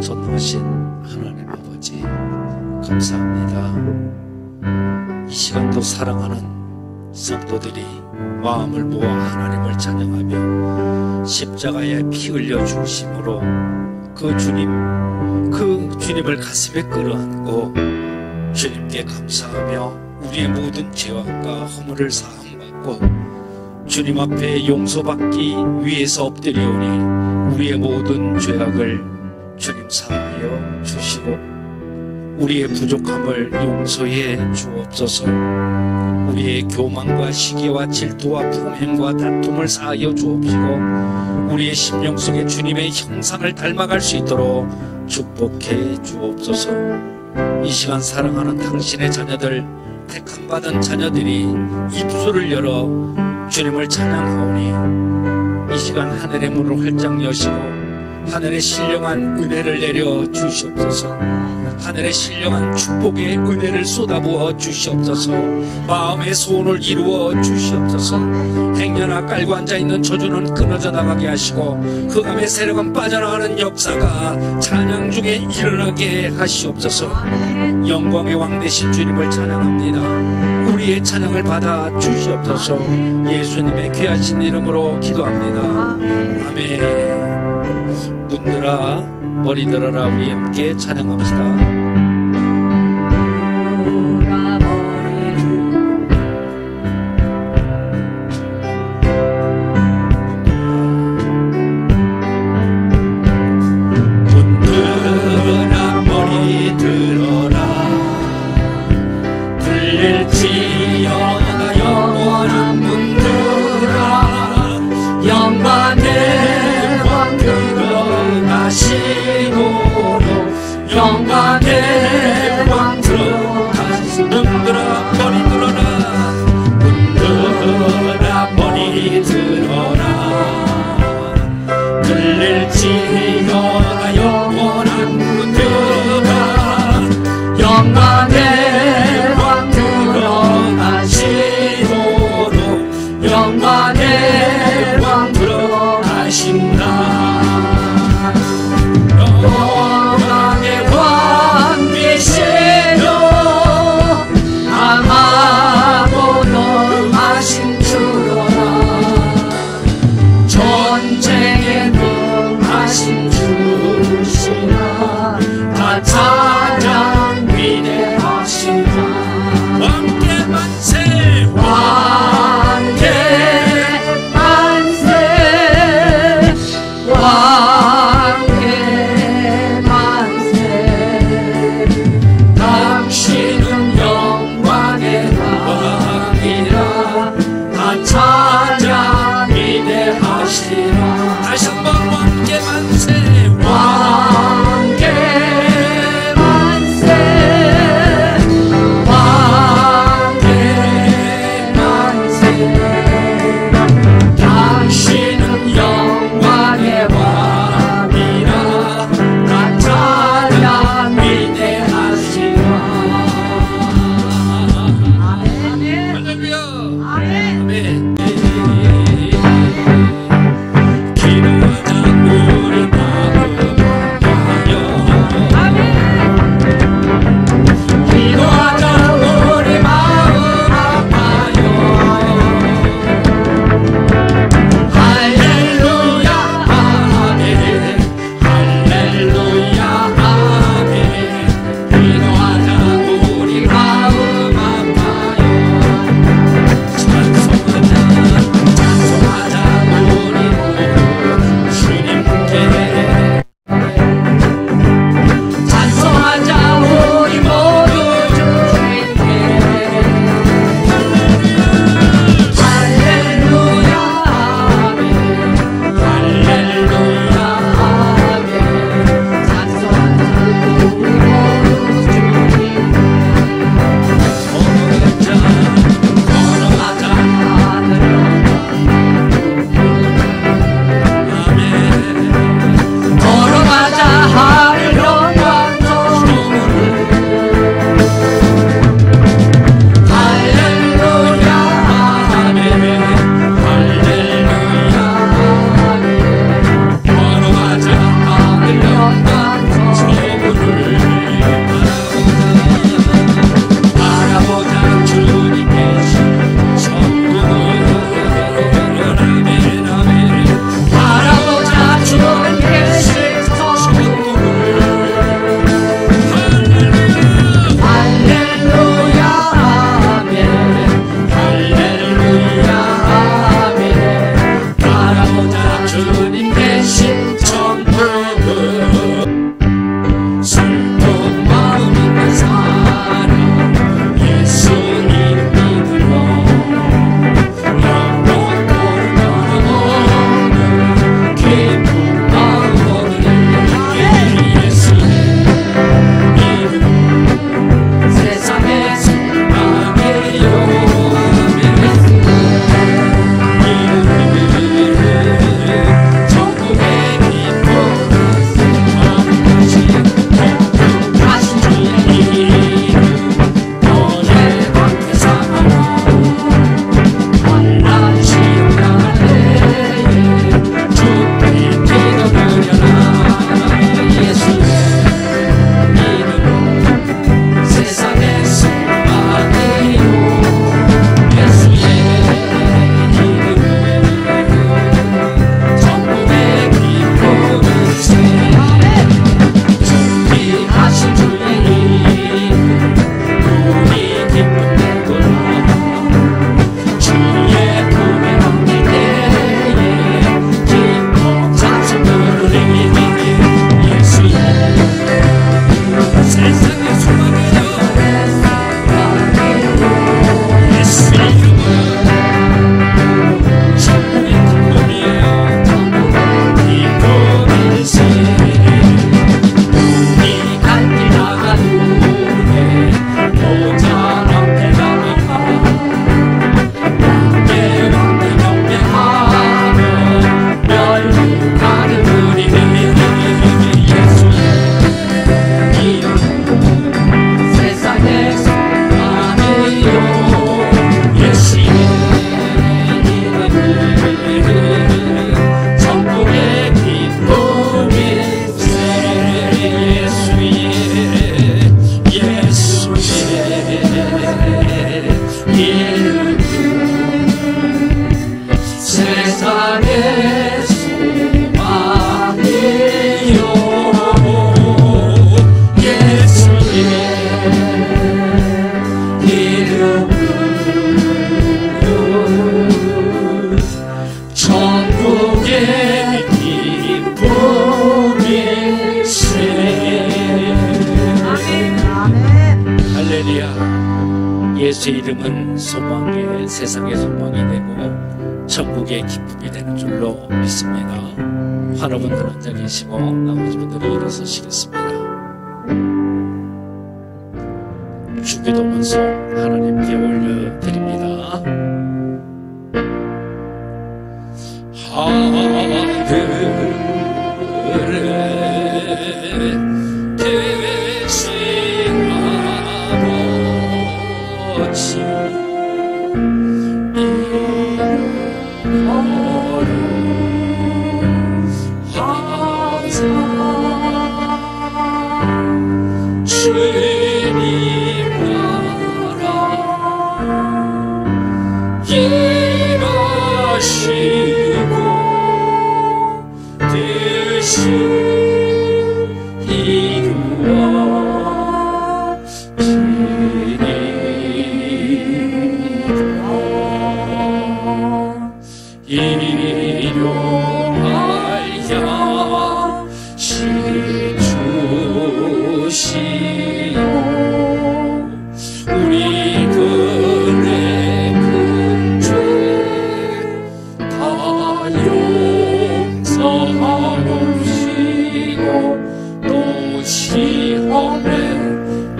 전능하신 하나님 아버지, 감사합니다. 이 시간도 사랑하는 성도들이 마음을 모아 하나님을 찬양하며 십자가에 피 흘려 죽으심으로 그 주님을 가슴에 끌어안고 주님께 감사하며 우리의 모든 죄악과 허물을 사함받고 주님 앞에 용서받기 위해서 엎드려오니 우리의 모든 죄악을 주님 사하여 주시고 우리의 부족함을 용서해 주옵소서. 우리의 교만과 시기와 질투와 분행과 다툼을 사하여 주옵시고 우리의 심령 속에 주님의 형상을 닮아갈 수 있도록 축복해 주옵소서. 이 시간 사랑하는 당신의 자녀들, 택함받은 자녀들이 입술을 열어 주님을 찬양하오니 이 시간 하늘의 문을 활짝 여시고 하늘의 신령한 은혜를 내려 주시옵소서. 하늘의 신령한 축복의 은혜를 쏟아부어 주시옵소서. 마음의 소원을 이루어 주시옵소서. 행여나 깔고 앉아있는 저주는 끊어져 나가게 하시고 흑암의 세력은 빠져나가는 역사가 찬양 중에 일어나게 하시옵소서. 영광의 왕 되신 주님을 찬양합니다. 우리의 찬양을 받아 주시옵소서. 예수님의 귀하신 이름으로 기도합니다. 아멘. 눈들아 머리 들어라. 우리 함께 찬양합시다. 영광의 왕 들어가신 눈들아 머리 들어라. 눈들아 머리 들어라. 들릴지어다 영원한 문들아. 영광의 왕 들어가시도록 영광의 왕 들어가신다. 찬양 위대하시다. 왕께 만세. 왕께 만세. 왕께 만세. 당신은 영광의 왕이라. 다 찬양 위대하시라. 다시 한번 왕께 만세. 왕께 만세. 예수의 이름은 소망의 세상의 소망이 되고 천국의 기쁨이 되는 줄로 믿습니다. 환호분들 앉아 계시고 나머지 분들이 일어서시겠습니다. 주기도문송 하나님께 올려드립니다. 하늘에 계신 아버지 주님 나라 임하시고 뜻이 일용하여 시주시오 우리들의 큰 죄 다 용서하옵시고 또 시험에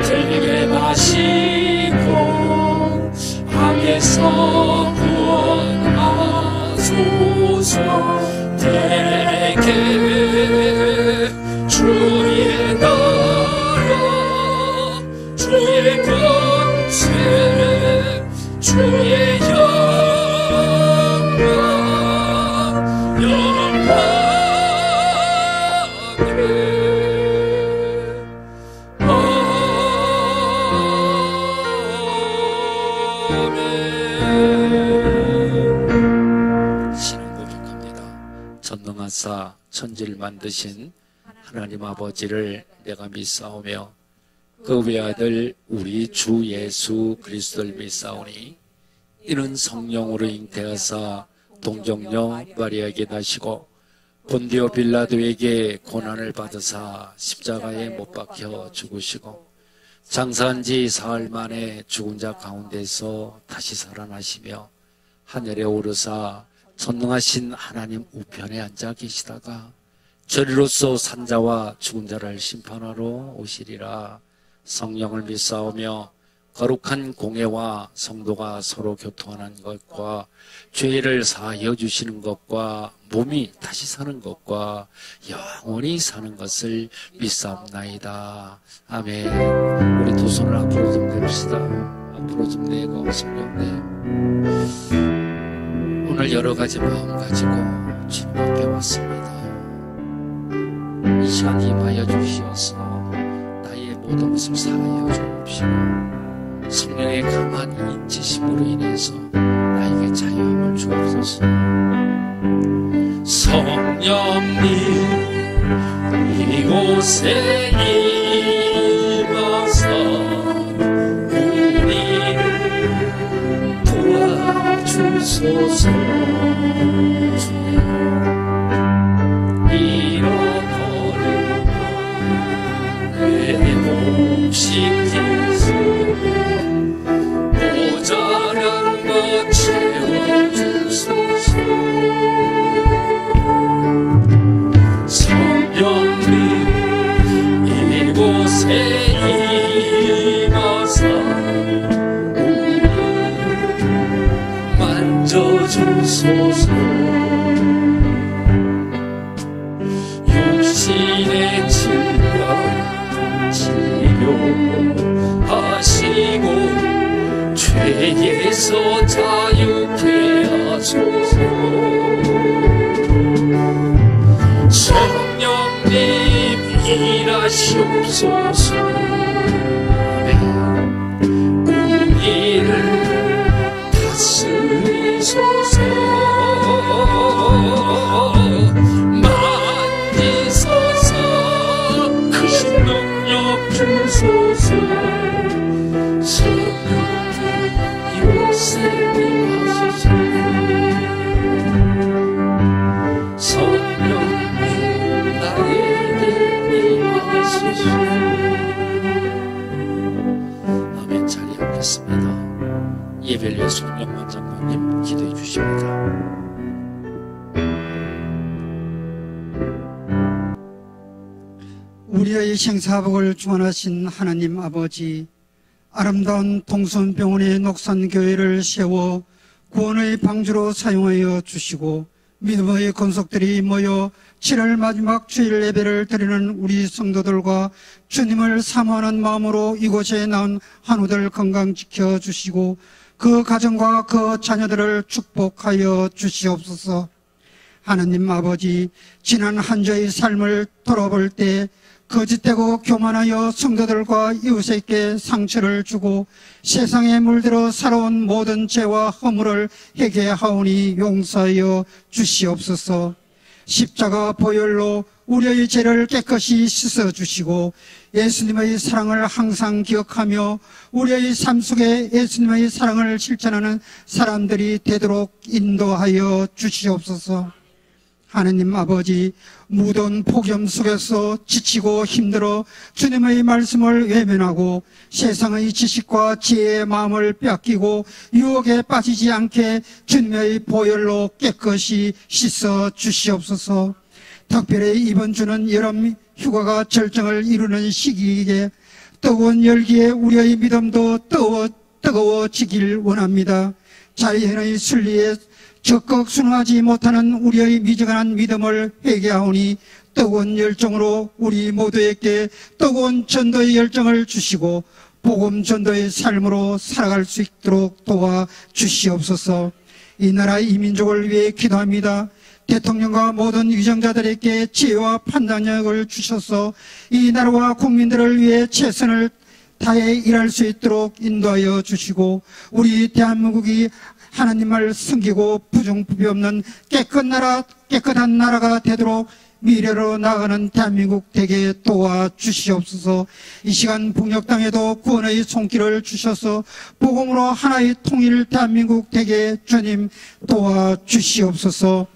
들게 마시고 악에서 구원하소서 대개 주의 나라 주의 권세 주의 영광 전능하사 천지를 만드신 하나님 아버지를 내가 믿사오며 그 외아들 우리 주 예수 그리스도를 믿사오니 이는 성령으로 잉태하사 동정녀 마리아에게 나시고 본디오 빌라도에게 고난을 받으사 십자가에 못 박혀 죽으시고 장사한 지 사흘 만에 죽은 자 가운데서 다시 살아나시며 하늘에 오르사 전능하신 하나님 우편에 앉아 계시다가 저리로서 산자와 죽은 자를 심판하러 오시리라. 성령을 믿사오며 거룩한 공회와 성도가 서로 교통하는 것과 죄를 사하여 주시는 것과 몸이 다시 사는 것과 영원히 사는 것을 믿사옵나이다. 아멘. 우리 두 손을 앞으로 좀 내봅시다. 앞으로 좀 내고 성령님 오늘 여러 가지 마음 가지고 주님 앞에 왔습니다. 이 시간 임하여 주시어서 나의 모든 것을 사하여 주옵시고 성령의 강한 인치심으로 인해서 나에게 자유함을 주옵소서. 성령님 이곳에 임하사 우리를 도와주소서. 시키소 모자란 것 채워주소서. 성령님 이곳에 임하사 우리를 만져주소서. 육신의 질병 치료하시고 죄에서 자유케 하소서. 성령님 일하시옵소서. 우리를 다스리소서. 만지소서. 크신 능력 주소서. 성령님 이곳에 임하소서. 성령님 나에게 임하소서. 아멘. 자리에 앉겠습니다. 예배를 위해 송영만 장로님 기도해 주십니다. 우리의 생사복을 주관하신 하나님 아버지, 아름다운 동선병원의 녹산교회를 세워 구원의 방주로 사용하여 주시고 믿음의 권속들이 모여 7월 마지막 주일 예배를 드리는 우리 성도들과 주님을 사모하는 마음으로 이곳에 나온 한우들 건강 지켜주시고 그 가정과 그 자녀들을 축복하여 주시옵소서. 하나님 아버지, 지난 한 주의 삶을 돌아볼 때 거짓되고 교만하여 성도들과 이웃에게 상처를 주고 세상에 물들어 살아온 모든 죄와 허물을 회개하오니 용서하여 주시옵소서. 십자가 보혈로 우리의 죄를 깨끗이 씻어주시고 예수님의 사랑을 항상 기억하며 우리의 삶 속에 예수님의 사랑을 실천하는 사람들이 되도록 인도하여 주시옵소서. 하나님 아버지, 무더운 폭염 속에서 지치고 힘들어 주님의 말씀을 외면하고 세상의 지식과 지혜의 마음을 빼앗기고 유혹에 빠지지 않게 주님의 보혈로 깨끗이 씻어 주시옵소서. 특별히 이번 주는 여름 휴가가 절정을 이루는 시기이기에 뜨거운 열기에 우리의 믿음도 뜨거워지길 원합니다. 자연의 순리에 적극 순응하지 못하는 우리의 미지근한 믿음을 회개하오니 뜨거운 열정으로 우리 모두에게 뜨거운 전도의 열정을 주시고 복음 전도의 삶으로 살아갈 수 있도록 도와주시옵소서. 이 나라 이 민족을 위해 기도합니다. 대통령과 모든 위정자들에게 지혜와 판단력을 주셔서 이 나라와 국민들을 위해 최선을 다해 일할 수 있도록 인도하여 주시고 우리 대한민국이 하나님을 섬기고 부정부패 없는 깨끗한 나라가 되도록 미래로 나가는 대한민국 되게 도와주시옵소서. 이 시간 북녘 땅에도 구원의 손길을 주셔서 복음으로 하나의 통일 대한민국 되게 주님 도와주시옵소서.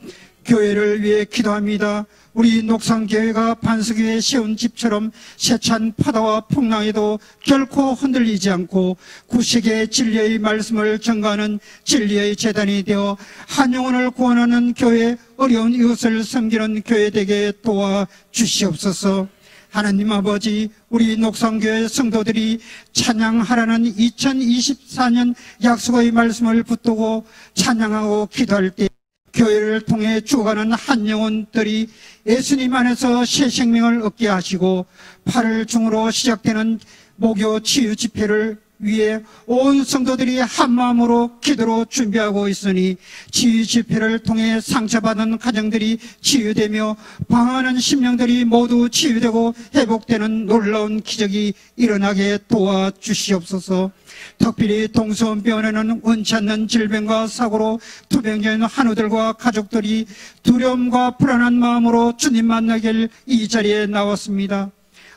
교회를 위해 기도합니다. 우리 녹산교회가 반석위에 세운 집처럼 세찬 바다와 풍랑에도 결코 흔들리지 않고 구세계의 진리의 말씀을 전가하는 진리의 재단이 되어 한 영혼을 구원하는 교회, 어려운 이웃을 섬기는 교회 되게 도와주시옵소서. 하나님 아버지, 우리 녹산교회 성도들이 찬양하라는 2024년 약속의 말씀을 붙들고 찬양하고 기도할 때 교회를 통해 죽어가는 한 영혼들이 예수님 안에서 새 생명을 얻게 하시고 8월 중으로 시작되는 목요 치유 집회를 위해 온 성도들이 한마음으로 기도로 준비하고 있으니 치유 집회를 통해 상처받은 가정들이 치유되며 방황하는 심령들이 모두 치유되고 회복되는 놀라운 기적이 일어나게 도와주시옵소서. 특별히 동서병원에는 원치 않는 질병과 사고로 투병된 한우들과 가족들이 두려움과 불안한 마음으로 주님 만나길 이 자리에 나왔습니다.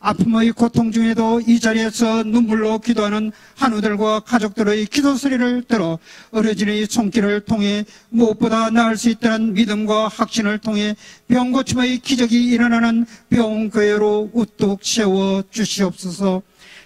아픔의 고통 중에도 이 자리에서 눈물로 기도하는 한우들과 가족들의 기도 소리를 들어 어려진의 손길을 통해 무엇보다 나을 수 있다는 믿음과 확신을 통해 병 고침의 기적이 일어나는 병교회로 우뚝 세워 주시옵소서.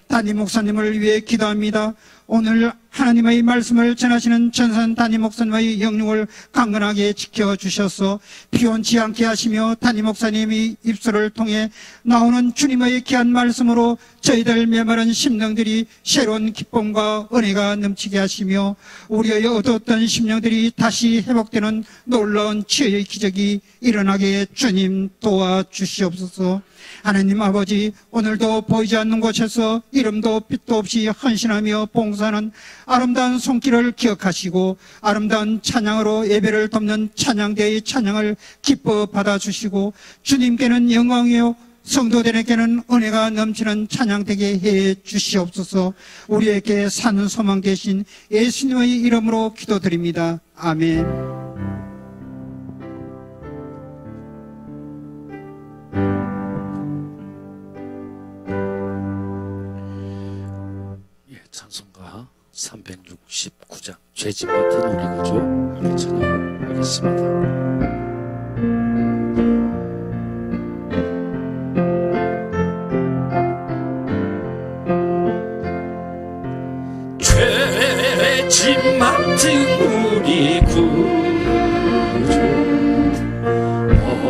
담임 목사님을 위해 기도합니다. 오늘 하나님의 말씀을 전하시는 전산 담임 목사님의 영육을 강건하게 지켜주셔서 피곤치 않게 하시며 담임 목사님의 입술을 통해 나오는 주님의 귀한 말씀으로 저희들 메마른 심령들이 새로운 기쁨과 은혜가 넘치게 하시며 우리의 어두웠던 심령들이 다시 회복되는 놀라운 치유의 기적이 일어나게 주님 도와주시옵소서. 하나님 아버지, 오늘도 보이지 않는 곳에서 이름도 빛도 없이 헌신하며 봉사하는 아름다운 손길을 기억하시고 아름다운 찬양으로 예배를 돕는 찬양대의 찬양을 기뻐 받아주시고 주님께는 영광이요 성도들에게는 은혜가 넘치는 찬양되게 해 주시옵소서. 우리에게 사는 소망 되신 예수님의 이름으로 기도드립니다. 아멘. 찬송가 369장 죄짓 못한 우리 구주 우리 찬양하겠습니다. 죄짓 같은 우리 구주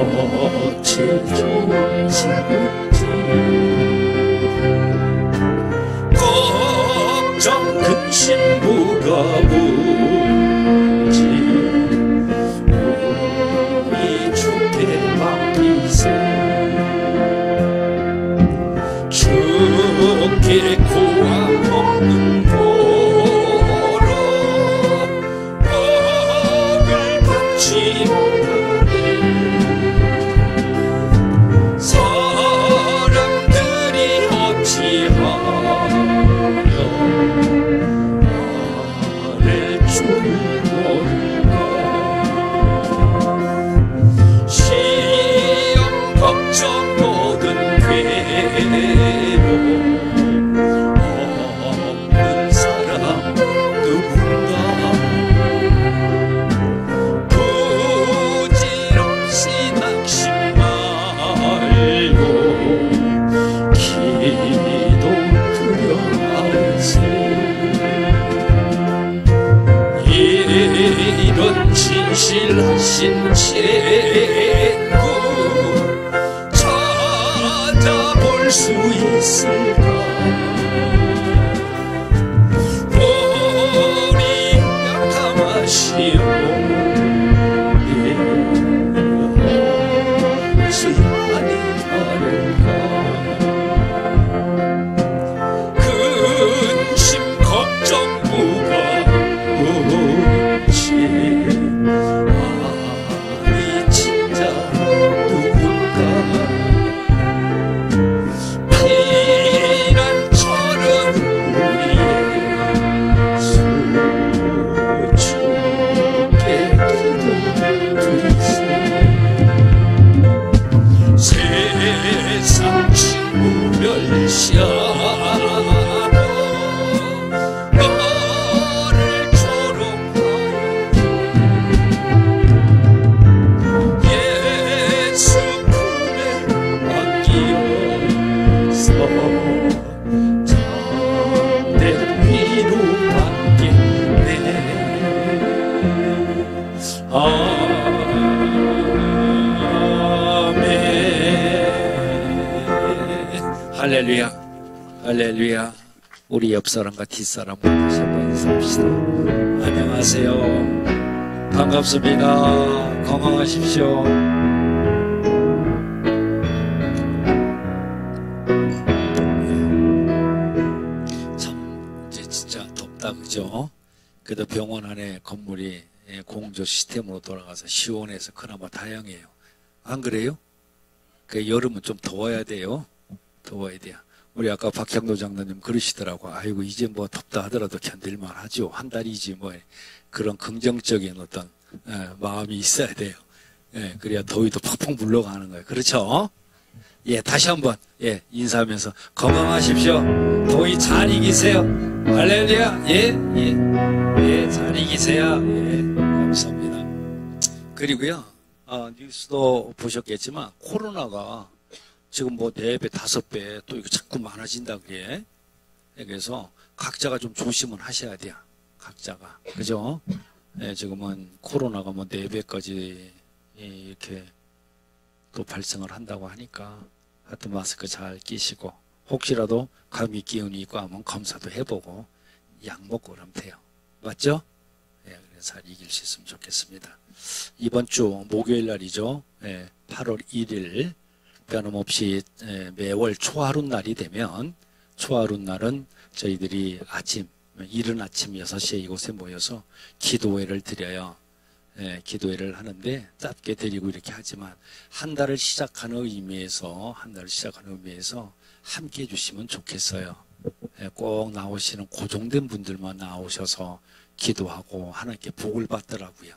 어찌 좋으신지 걱정 근심 무가 무지 우리 주께 맡기세 주께 구함 없는 도로 복을 받지 못하네 사람들이 어찌하여 나를 주를 모를까 시험 걱정 모든 괴로움 없는 사람 누군가 부질없이 낙심 말고 기도 드려하세 이런 진실하신 친구 찾아볼 수 있을까 우리 약함하시오 어찌 아니하는가 근심 걱정 무가 무지 아니 진짜 누군가 피난처럼 우리의 수주께 기도드리세 세상 친구 멸시하고 너를 조롱하여 예수 품에 맡기어서 참된 위로 받겠네 아멘 할렐루야 할렐루야 우리 옆사람과 뒷사람과 다시 한번 인사합시다 안녕하세요 반갑습니다 건강하십시오 참 이제 진짜 덥다 그죠 그래도 병원 안에 건물이 공조 시스템으로 돌아가서 시원해서 그나마 다행이에요 안 그래요? 그 여름은 좀 더워야 돼요 더워야 돼요 우리 아까 박향도 장로님 그러시더라고 아이고 이제 뭐 덥다 하더라도 견딜만 하죠 한 달이지 뭐 그런 긍정적인 어떤 마음이 있어야 돼요 그래야 더위도 팍팍 물러가는 거예요 그렇죠? 예 다시 한번 인사하면서 건강하십시오 더위 잘 이기세요 할렐루야 잘 이기세요 감사합니다 그리고요 뉴스도 보셨겠지만 코로나가 지금 뭐 4배, 5배 또 이거 자꾸 많아진다 그래. 그래서 각자가 좀 조심은 하셔야 돼요. 각자가. 그죠? 지금은 코로나가 뭐 4배까지 이렇게 또 발생을 한다고 하니까 하여튼 마스크 잘 끼시고 혹시라도 감기 기운이 있고 하면 검사도 해보고 약 먹고 그러면 돼요. 맞죠? 그래서 잘 이길 수 있으면 좋겠습니다. 이번 주 목요일 날이죠. 8월 1일 변함없이 매월 초하루 날이 되면 초하루 날은 저희들이 이른 아침 6시에 이곳에 모여서 기도회를 드려요. 기도회를 하는데 짧게 드리고 이렇게 하지만 한 달을 시작하는 의미에서 함께 해주시면 좋겠어요. 꼭 나오시는 고정된 분들만 나오셔서 기도하고 하나님께 복을 받더라고요.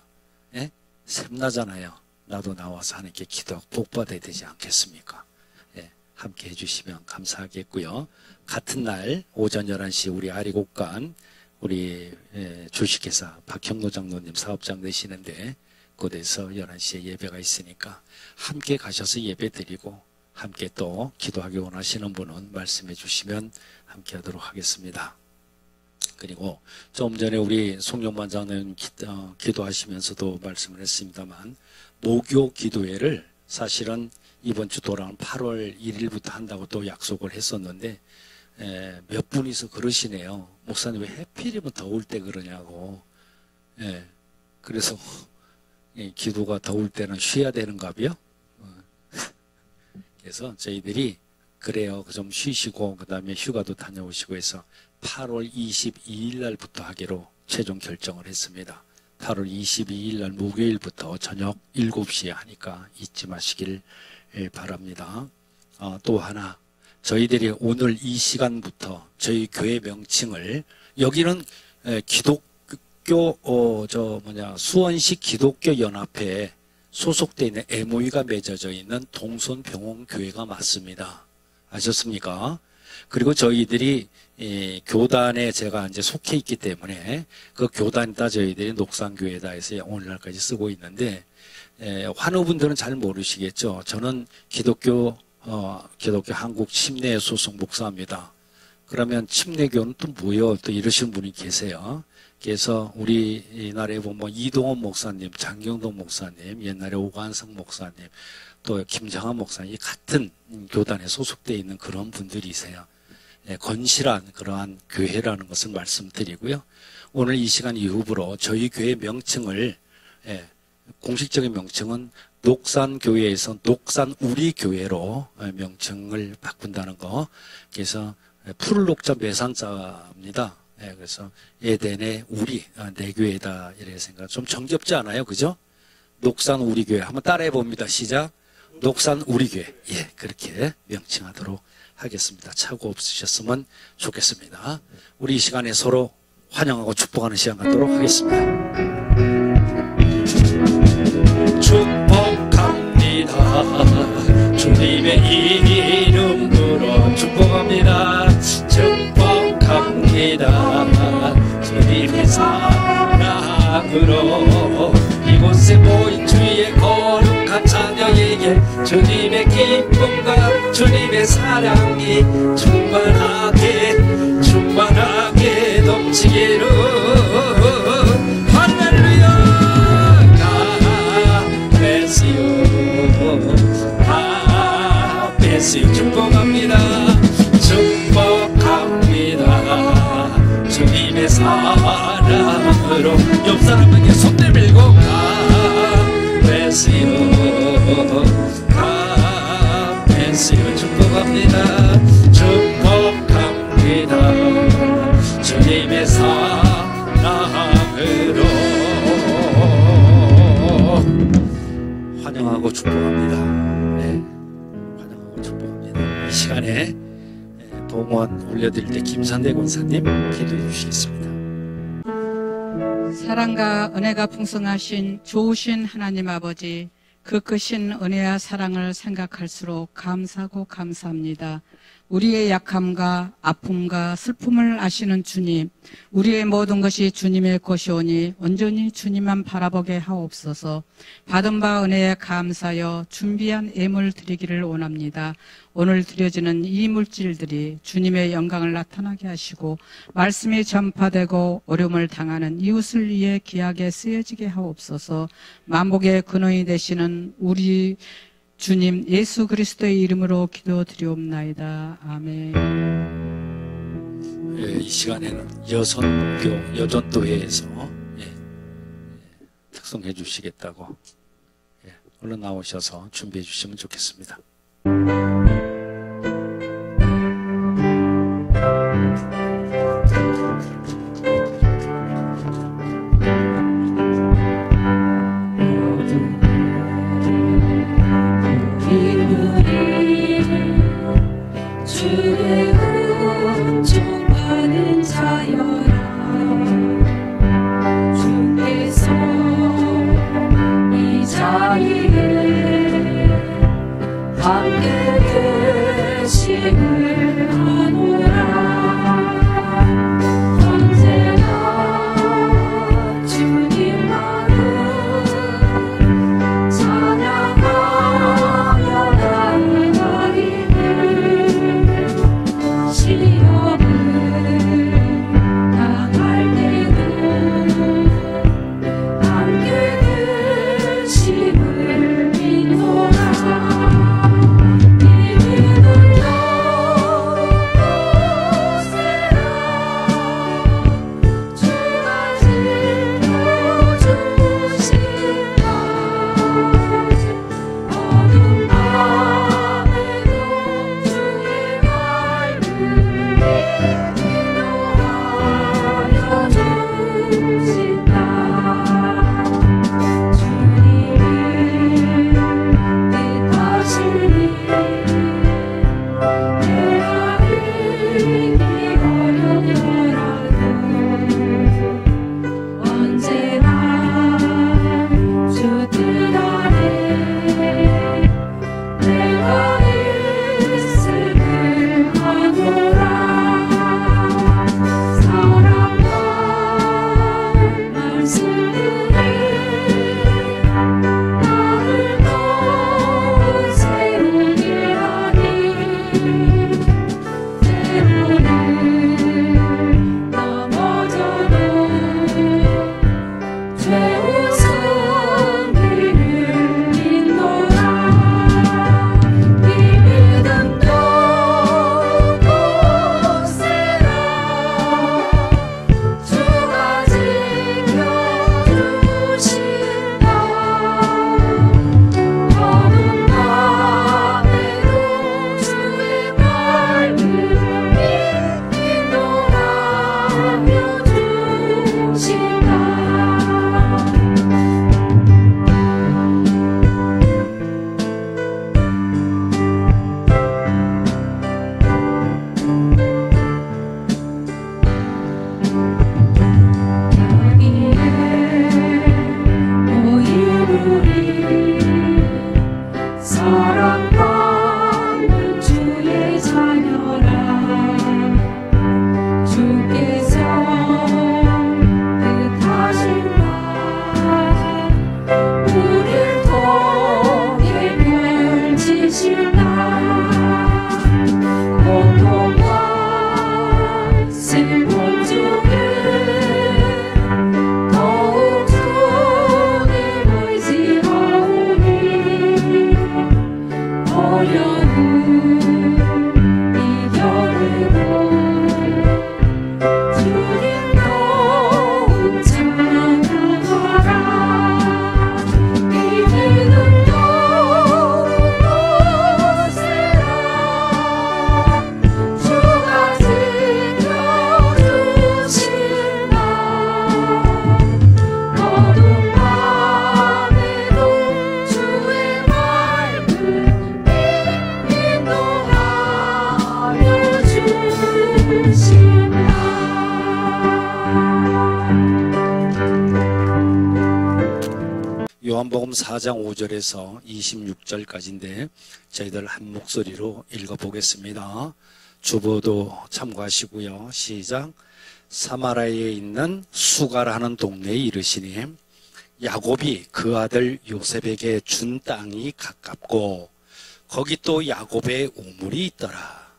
샘나잖아요. 나도 나와서 하나님께 기도하고 복 받아야 되지 않겠습니까? 함께 해주시면 감사하겠고요. 같은 날 오전 11시 우리 아리곡간 우리 주식회사 박형로 장로님 사업장 되시는데 그곳에서 11시에 예배가 있으니까 함께 가셔서 예배 드리고 함께 또 기도하기 원하시는 분은 말씀해 주시면 함께 하도록 하겠습니다. 그리고 좀 전에 우리 송영만 장로님 기도하시면서도 말씀을 했습니다만 모교 기도회를 사실은 이번 주 돌아오는 8월 1일부터 한다고 또 약속을 했었는데 몇 분이서 그러시네요. 목사님 왜 해필이면 더울 때 그러냐고. 그래서 기도가 더울 때는 쉬어야 되는가봐요. 그래서 저희들이 그래요. 좀 쉬시고 그 다음에 휴가도 다녀오시고 해서 8월 22일 날부터 하기로 최종 결정을 했습니다. 8월 22일 날 목요일부터 저녁 7시에 하니까 잊지 마시길 바랍니다. 또 하나, 저희들이 오늘 이 시간부터 저희 교회 명칭을, 여기는 기독교 수원시 기독교 연합회에 소속되어 있는 MOU가 맺어져 있는 동손병원교회가 맞습니다. 아셨습니까? 그리고 저희들이 교단에 제가 이제 속해 있기 때문에 그 교단에다 저희들이 녹산교회다 해서 오늘날까지 쓰고 있는데, 환우분들은 잘 모르시겠죠. 저는 기독교 한국 침례 소속 목사입니다. 그러면 침례교는 또 뭐요? 또 이러시는 분이 계세요. 그래서 우리나라에 보면 이동원 목사님, 장경동 목사님, 옛날에 오관성 목사님, 또 김장한 목사님, 같은 교단에 소속되어 있는 그런 분들이세요. 건실한 그러한 교회라는 것을 말씀드리고요. 오늘 이 시간 이후부로 저희 교회 명칭을, 공식적인 명칭은 녹산교회에서 녹산 우리교회로 명칭을 바꾼다는 거. 그래서 푸를 녹자 매산자입니다. 그래서 에덴의 우리, 내 교회다 이렇게 생각. 좀 정겹지 않아요? 그죠? 녹산 우리교회 한번 따라해 봅니다. 시작. 녹산 우리교회. 그렇게 명칭하도록 하겠습니다. 착오 없으셨으면 좋겠습니다. 우리 이 시간에 서로 환영하고 축복하는 시간 갖도록 하겠습니다. 축복합니다. 주님의 이름으로 축복합니다. 축복합니다. 주님의 사랑으로 이곳에 모인 주의 거룩한 자녀에게 주님의 기쁨과 주님의 사랑이 충만하게 넘치기를. 할렐루야. 가베시오 축복합니다. 축복합니다. 주님의 사랑으로 옆 사람에게 손 내밀고 가베시오 축복합니다. 축복합니다. 주님의 사랑으로 환영하고 축복합니다. 환영하고 축복합니다. 이 시간에 동원 올려드릴 때 김산대 권사님 기도해 주시겠습니다. 사랑과 은혜가 풍성하신 좋으신 하나님 아버지, 그 크신 은혜와 사랑을 생각할수록 감사하고 감사합니다. 우리의 약함과 아픔과 슬픔을 아시는 주님, 우리의 모든 것이 주님의 것이오니 온전히 주님만 바라보게 하옵소서. 받은 바 은혜에 감사하여 준비한 예물 드리기를 원합니다. 오늘 드려지는 이 물질들이 주님의 영광을 나타나게 하시고 말씀이 전파되고 어려움을 당하는 이웃을 위해 귀하게 쓰여지게 하옵소서. 만복의 근원이 되시는 우리 주님 예수 그리스도의 이름으로 기도드리옵나이다. 아멘. 이 시간에는 여전도회에서 특송해 주시겠다고 얼른 나오셔서 준비해 주시면 좋겠습니다. 주의 은총받은 자여라. 주께서 이 자리에 함께 계심을 아노라. 언제나 주님만을 찬양하며 나아가리니 시험을 요한복음 4장 5절에서 26절까지인데 저희들 한 목소리로 읽어보겠습니다. 주보도 참고하시고요. 시작. 사마라에 있는 수가라는 동네에 이르시니 야곱이 그 아들 요셉에게 준 땅이 가깝고 거기 또 야곱의 우물이 있더라.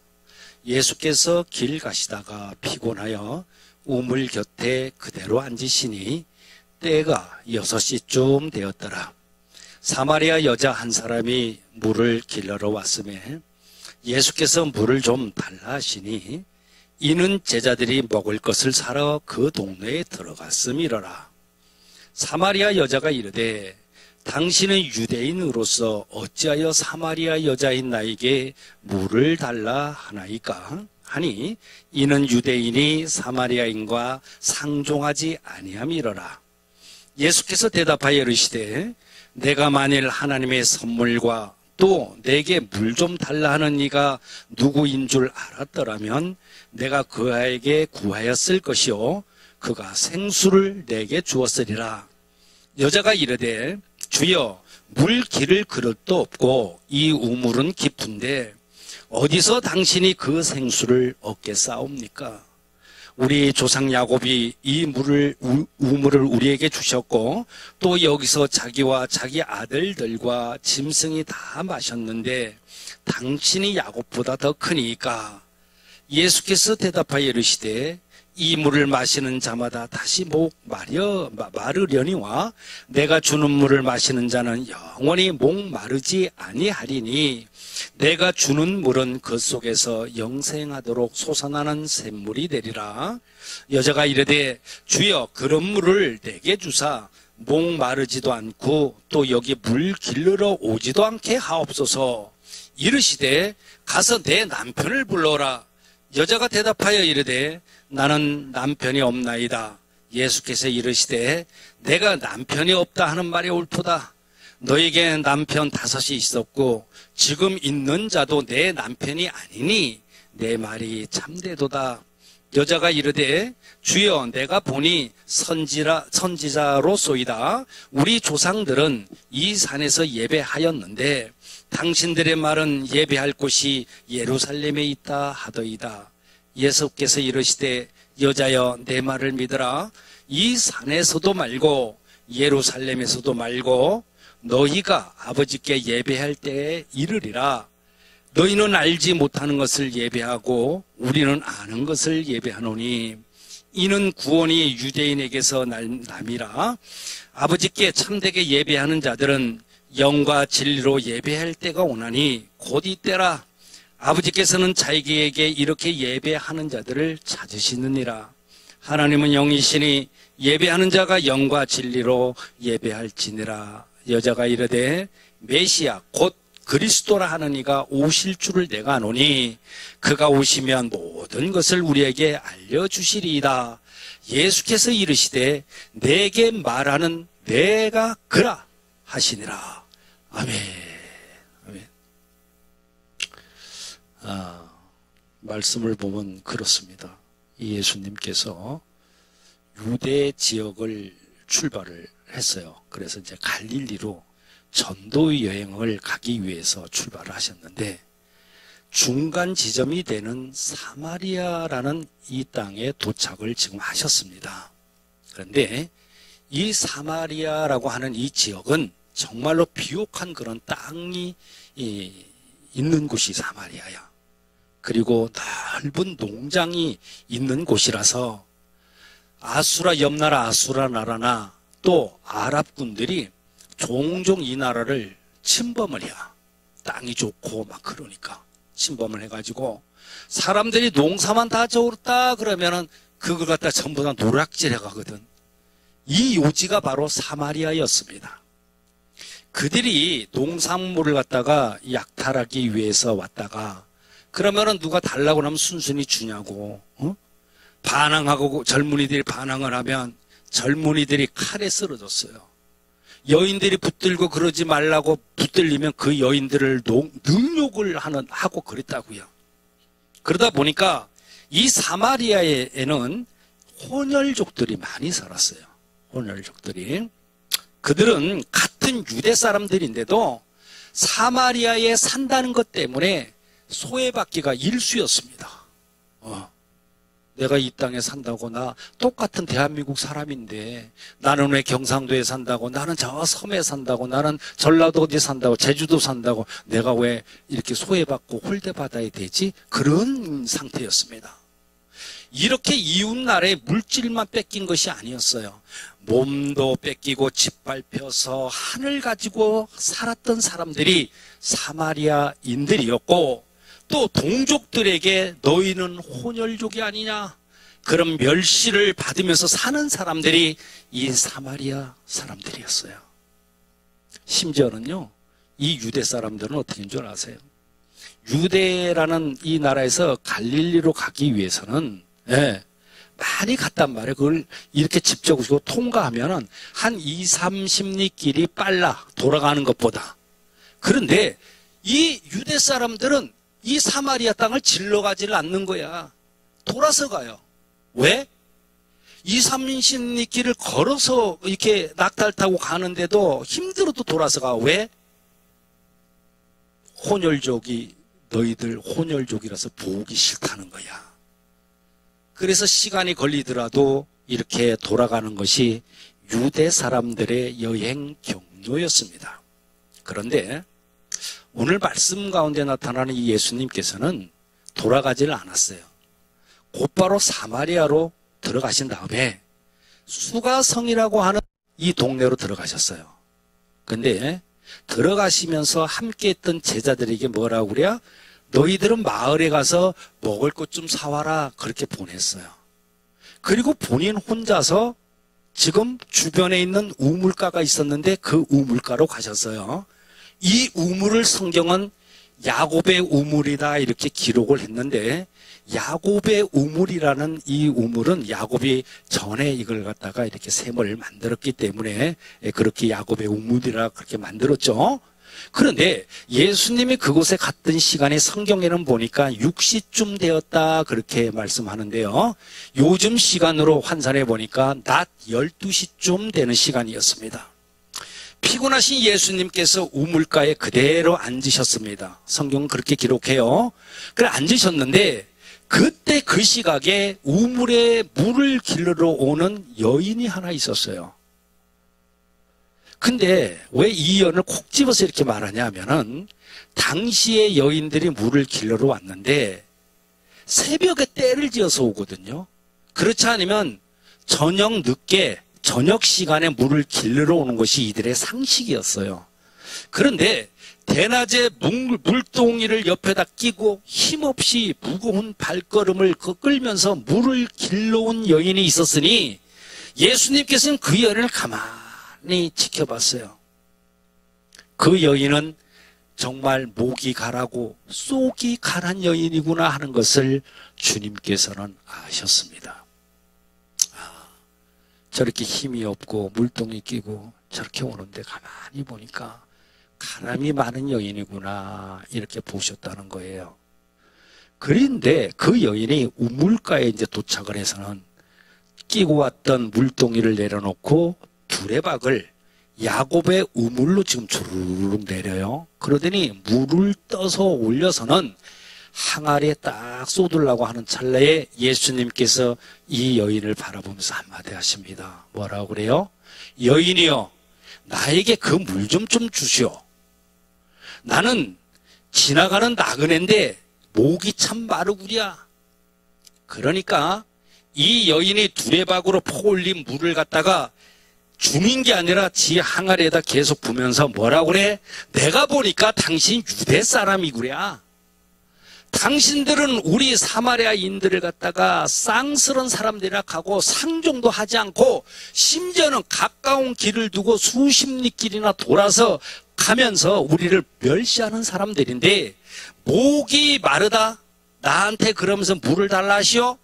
예수께서 길 가시다가 피곤하여 우물 곁에 그대로 앉으시니 때가 6시쯤 되었더라. 사마리아 여자 한 사람이 물을 길러러 왔음에 예수께서 물을 좀 달라 하시니 이는 제자들이 먹을 것을 사러 그 동네에 들어갔음이러라. 사마리아 여자가 이르되 당신은 유대인으로서 어찌하여 사마리아 여자인 나에게 물을 달라 하나이까? 하니 이는 유대인이 사마리아인과 상종하지 아니함이러라. 예수께서 대답하여 이르시되 내가 만일 하나님의 선물과 또 내게 물 좀 달라 하는 이가 누구인 줄 알았더라면 내가 그 아이에게 구하였을 것이요 그가 생수를 내게 주었으리라. 여자가 이르되 주여 물 기를 그릇도 없고 이 우물은 깊은데 어디서 당신이 그 생수를 얻겠사옵니까? 우리 조상 야곱이 이 우물을 우리에게 주셨고 또 여기서 자기와 자기 아들들과 짐승이 다 마셨는데 당신이 야곱보다 더 크니까. 예수께서 대답하여 이르시되 이 물을 마시는 자마다 다시 목 마르려니와 내가 주는 물을 마시는 자는 영원히 목 마르지 아니하리니 내가 주는 물은 그 속에서 영생하도록 솟아나는 샘물이 되리라. 여자가 이르되 주여 그런 물을 내게 주사 목 마르지도 않고 또 여기 물 길르러 오지도 않게 하옵소서. 이르시되 가서 내 남편을 불러라. 여자가 대답하여 이르되 나는 남편이 없나이다. 예수께서 이르시되 내가 남편이 없다 하는 말이 옳도다. 너에게 남편 5이 있었고 지금 있는 자도 내 남편이 아니니 내 말이 참되도다. 여자가 이르되 주여 내가 보니 선지자로소이다. 우리 조상들은 이 산에서 예배하였는데 당신들의 말은 예배할 곳이 예루살렘에 있다 하더이다. 예수께서 이르시되 여자여 내 말을 믿으라. 이 산에서도 말고 예루살렘에서도 말고 너희가 아버지께 예배할 때에 이르리라. 너희는 알지 못하는 것을 예배하고 우리는 아는 것을 예배하노니 이는 구원이 유대인에게서 남이라. 아버지께 참되게 예배하는 자들은 영과 진리로 예배할 때가 오나니 곧 이때라. 아버지께서는 자기에게 이렇게 예배하는 자들을 찾으시느니라. 하나님은 영이시니 예배하는 자가 영과 진리로 예배할지니라. 여자가 이르되 메시아 곧 그리스도라 하는 이가 오실 줄을 내가 아노니 그가 오시면 모든 것을 우리에게 알려주시리이다. 예수께서 이르시되 내게 말하는 내가 그라 하시니라. 아멘. 아멘. 말씀을 보면 그렇습니다. 이 예수님께서 유대 지역을 출발을 했어요. 그래서 이제 갈릴리로 전도 여행을 가기 위해서 출발을 하셨는데 중간 지점이 되는 사마리아라는 이 땅에 도착을 지금 하셨습니다. 그런데 이 사마리아라고 하는 이 지역은 정말로 비옥한 그런 땅이 있는 곳이 사마리아야. 그리고 넓은 농장이 있는 곳이라서 옆나라 아수라 나라나 또 아랍군들이 종종 이 나라를 침범을 해요. 땅이 좋고 막 그러니까 침범을 해가지고 사람들이 농사만 다 좋다 그러면은 그걸 갖다 전부 다 노략질해 가거든. 이 요지가 바로 사마리아였습니다. 그들이 농산물을 갖다가 약탈하기 위해서 왔다가 그러면은 누가 달라고 하면 순순히 주냐고, 반항하고 젊은이들이 반항을 하면 젊은이들이 칼에 쓰러졌어요. 여인들이 붙들고 그러지 말라고 붙들리면 그 여인들을 능욕을 하고 그랬다고요. 그러다 보니까 이 사마리아에는 혼혈족들이 많이 살았어요. 혼혈족들이. 그들은 같은 유대 사람들인데도 사마리아에 산다는 것 때문에 소외받기가 일쑤였습니다. 내가 이 땅에 산다고 나 똑같은 대한민국 사람인데 나는 왜 경상도에 산다고 나는 저 섬에 산다고 나는 전라도 어디 산다고 제주도 산다고 내가 왜 이렇게 소외받고 홀대받아야 되지? 그런 상태였습니다. 이렇게 이웃나라의 물질만 뺏긴 것이 아니었어요. 몸도 뺏기고 짓밟혀서 하늘 가지고 살았던 사람들이 사마리아인들이었고 또 동족들에게 너희는 혼혈족이 아니냐 그런 멸시를 받으면서 사는 사람들이 이 사마리아 사람들이었어요. 심지어는요 이 유대 사람들은 어떻게 한 줄 아세요? 유대라는 이 나라에서 갈릴리로 가기 위해서는 많이 갔단 말이에요. 그걸 이렇게 직접으로 통과하면은 한 2-30리 길이 빨라 돌아가는 것보다. 그런데 이 유대 사람들은 이 사마리아 땅을 질러 가지를 않는 거야. 돌아서 가요. 왜? 2-30리 길을 걸어서 이렇게 낙타를 타고 가는데도 힘들어도 돌아서 가. 왜? 혼혈족이 너희들 혼혈족이라서 보기 싫다는 거야. 그래서 시간이 걸리더라도 이렇게 돌아가는 것이 유대 사람들의 여행 경로였습니다. 그런데 오늘 말씀 가운데 나타나는 이 예수님께서는 돌아가지를 않았어요. 곧바로 사마리아로 들어가신 다음에 수가성이라고 하는 이 동네로 들어가셨어요. 근데 들어가시면서 함께했던 제자들에게 뭐라고 그래요? 너희들은 마을에 가서 먹을 것 좀 사와라 그렇게 보냈어요. 그리고 본인 혼자서 지금 주변에 있는 우물가가 있었는데 그 우물가로 가셨어요. 이 우물을 성경은 야곱의 우물이다 이렇게 기록을 했는데, 야곱의 우물이라는 이 우물은 야곱이 전에 이걸 갖다가 이렇게 샘을 만들었기 때문에 그렇게 야곱의 우물이라 그렇게 만들었죠. 그런데 예수님이 그곳에 갔던 시간이 성경에는 보니까 6시쯤 되었다 그렇게 말씀하는데요. 요즘 시간으로 환산해 보니까 낮 12시쯤 되는 시간이었습니다. 피곤하신 예수님께서 우물가에 그대로 앉으셨습니다. 성경은 그렇게 기록해요. 그래 앉으셨는데 그때 그 시각에 우물에 물을 길러러 오는 여인이 하나 있었어요. 근데 왜 이 여인을 콕 집어서 이렇게 말하냐 하면은, 당시에 여인들이 물을 길러러 왔는데 새벽에 때를 지어서 오거든요. 그렇지 않으면 저녁 늦게 저녁 시간에 물을 길러러 오는 것이 이들의 상식이었어요. 그런데 대낮에 물동이를 옆에다 끼고 힘없이 무거운 발걸음을 끌면서 물을 길러온 여인이 있었으니 예수님께서는 그 여인을 가만히 지켜봤어요. 그 여인은 정말 목이 가라고 쏙이 가란 여인이구나 하는 것을 주님께서는 아셨습니다. 저렇게 힘이 없고 물동이 끼고 저렇게 오는데 가만히 보니까 가람이 많은 여인이구나 이렇게 보셨다는 거예요. 그런데 그 여인이 우물가에 이제 도착을 해서는 끼고 왔던 물동이를 내려놓고 두레박을 야곱의 우물로 지금 주르륵 내려요. 그러더니 물을 떠서 올려서는 항아리에 딱 쏟으려고 하는 찰나에 예수님께서 이 여인을 바라보면서 한마디 하십니다. 뭐라고 그래요? 여인이여, 나에게 그 물 좀 주시오. 나는 지나가는 나그네인데 목이 참 마르구랴. 그러니까 이 여인이 두레박으로 퍼올린 물을 갖다가 주민 게 아니라 지 항아리에다 계속 부면서 뭐라고 그래? 내가 보니까 당신 유대 사람이구랴. 당신들은 우리 사마리아인들을 갖다가 쌍스런 사람들이라 하고 상종도 하지 않고 심지어는 가까운 길을 두고 수십 리 길이나 돌아서 가면서 우리를 멸시하는 사람들인데 목이 마르다 나한테 그러면서 물을 달라 하시오?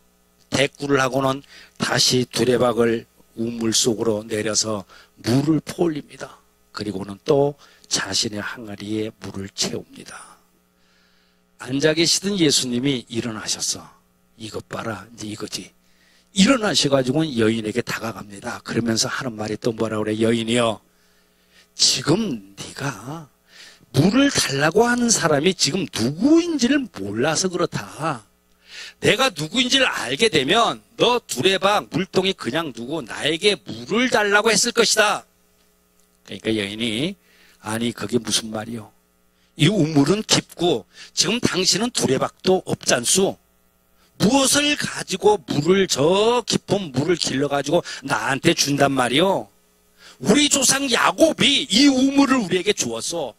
대꾸를 하고는 다시 두레박을 우물 속으로 내려서 물을 퍼올립니다. 그리고는 또 자신의 항아리에 물을 채웁니다. 앉아 계시던 예수님이 일어나셨어. 이것 봐라, 이제 이거지. 일어나셔가지고 여인에게 다가갑니다. 그러면서 하는 말이 또 뭐라 그래? 여인이여, 지금 네가 물을 달라고 하는 사람이 지금 누구인지를 몰라서 그렇다. 내가 누구인지를 알게 되면 너 두레박 물동이 그냥 두고 나에게 물을 달라고 했을 것이다. 그러니까 여인이 아니 그게 무슨 말이요? 이 우물은 깊고 지금 당신은 두레박도 없잖소. 무엇을 가지고 물을 저 깊은 물을 길러가지고 나한테 준단 말이요? 우리 조상 야곱이 이 우물을 우리에게 주었어.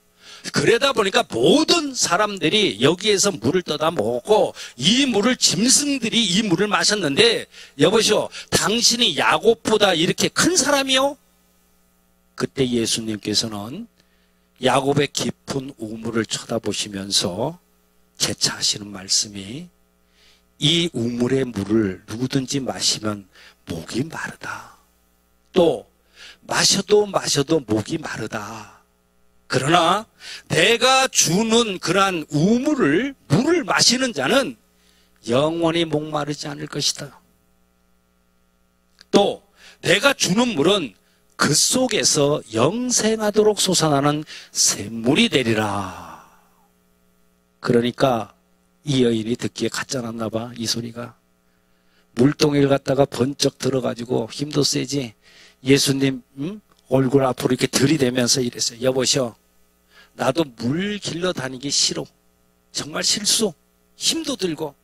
그러다 보니까 모든 사람들이 여기에서 물을 떠다 먹고 이 물을 짐승들이 이 물을 마셨는데 여보시오, 당신이 야곱보다 이렇게 큰 사람이요? 그때 예수님께서는 야곱의 깊은 우물을 쳐다보시면서 재차하시는 말씀이 이 우물의 물을 누구든지 마시면 목이 마르다. 또 마셔도 목이 마르다. 그러나 내가 주는 그러한 물을 마시는 자는 영원히 목마르지 않을 것이다. 또 내가 주는 물은 그 속에서 영생하도록 솟아나는 샘물이 되리라. 그러니까 이 여인이 듣기에 가짜 났나 봐. 이 소리가. 물동이를 갖다가 번쩍 들어가지고 힘도 세지. 예수님 얼굴 앞으로 이렇게 들이대면서 이랬어요. 여보시오, 나도 물 길러 다니기 싫어. 정말 실수. 힘도 들고.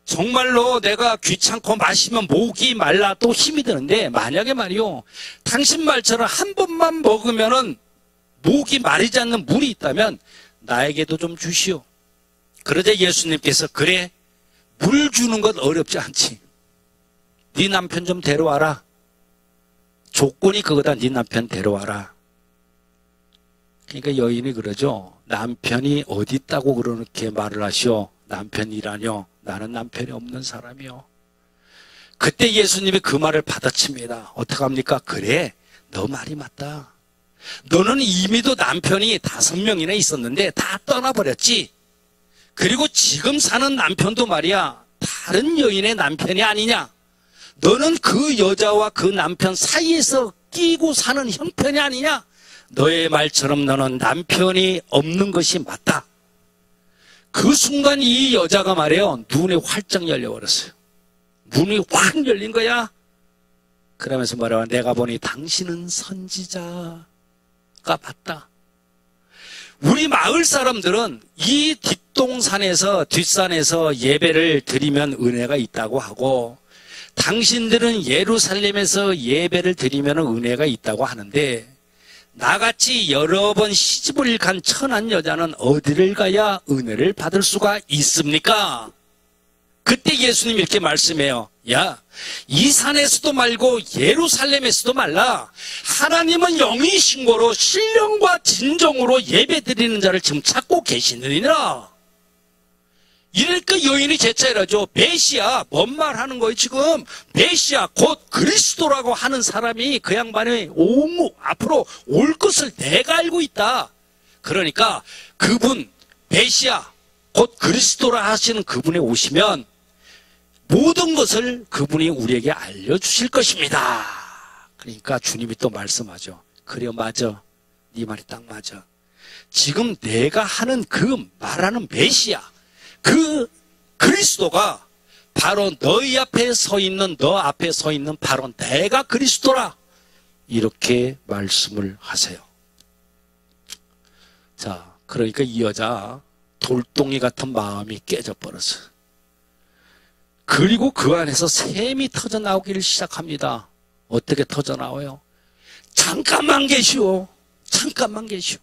정말로 내가 귀찮고 마시면 목이 말라 또 힘이 드는데 만약에 말이요, 당신 말처럼 한 번만 먹으면은 목이 마르지 않는 물이 있다면 나에게도 좀 주시오. 그러자 예수님께서 그래, 물 주는 것 어렵지 않지. 네 남편 좀 데려와라. 조건이 그거다. 네 남편 데려와라. 그러니까 여인이 그러죠. 남편이 어디 있다고 그렇게 말을 하시오. 남편이라뇨. 나는 남편이 없는 사람이요. 그때 예수님이 그 말을 받아칩니다. 어떡합니까? 그래, 너 말이 맞다. 너는 이미도 남편이 5명이나 있었는데 다 떠나버렸지. 그리고 지금 사는 남편도 말이야, 다른 여인의 남편이 아니냐. 너는 그 여자와 그 남편 사이에서 끼고 사는 형편이 아니냐. 너의 말처럼 너는 남편이 없는 것이 맞다. 그 순간 이 여자가 말이에요, 눈이 활짝 열려버렸어요. 문이 확 열린 거야. 그러면서 말해요. 내가 보니 당신은 선지자가 맞다. 우리 마을 사람들은 이 뒷산에서 예배를 드리면 은혜가 있다고 하고, 당신들은 예루살렘에서 예배를 드리면 은혜가 있다고 하는데, 나같이 여러 번 시집을 간 천한 여자는 어디를 가야 은혜를 받을 수가 있습니까? 그때 예수님이 이렇게 말씀해요. 야, 이 산에서도 말고 예루살렘에서도 말라. 하나님은 영이신 거로 신령과 진정으로 예배드리는 자를 지금 찾고 계시느니라. 이러니까 여인이 제차이라죠. 메시아, 뭔 말 하는 거예요 지금? 메시아 곧 그리스도라고 하는 사람이 그 양반의 앞으로 올 것을 내가 알고 있다. 그러니까 그분 메시아 곧 그리스도라 하시는 그분이 오시면 모든 것을 그분이 우리에게 알려주실 것입니다. 그러니까 주님이 또 말씀하죠. 그래, 맞아. 네 말이 딱 맞아. 지금 내가 하는 그 말하는 메시아, 그 그리스도가 바로 너희 앞에 서 있는, 너 앞에 서 있는 바로 내가 그리스도라. 이렇게 말씀을 하세요. 자, 그러니까 이 여자 돌덩이 같은 마음이 깨져버렸어요. 그리고 그 안에서 샘이 터져 나오기를 시작합니다. 어떻게 터져 나와요? 잠깐만 계시오. 잠깐만 계시오.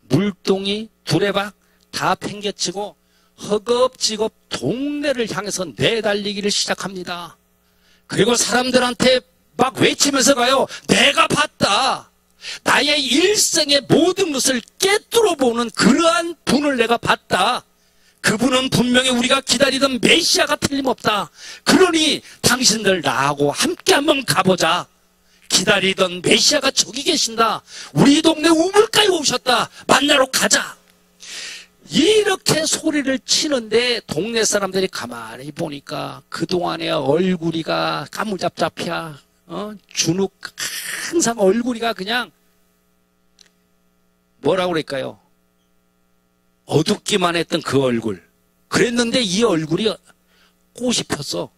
물동이, 두레박 다 팽개치고 허겁지겁 동네를 향해서 내달리기를 시작합니다. 그리고 사람들한테 막 외치면서 가요. 내가 봤다. 나의 일생의 모든 것을 꿰뚫어 보는 그러한 분을 내가 봤다. 그분은 분명히 우리가 기다리던 메시아가 틀림없다. 그러니 당신들 나하고 함께 한번 가보자. 기다리던 메시아가 저기 계신다. 우리 동네 우물가에 오셨다. 만나러 가자. 이렇게 소리를 치는데 동네 사람들이 가만히 보니까 그동안에 얼굴이가 까무잡잡이야. 주눅 항상 얼굴이가 그냥 뭐라고 그럴까요? 어둡기만 했던 그 얼굴. 그랬는데 이 얼굴이 꽃이 폈어.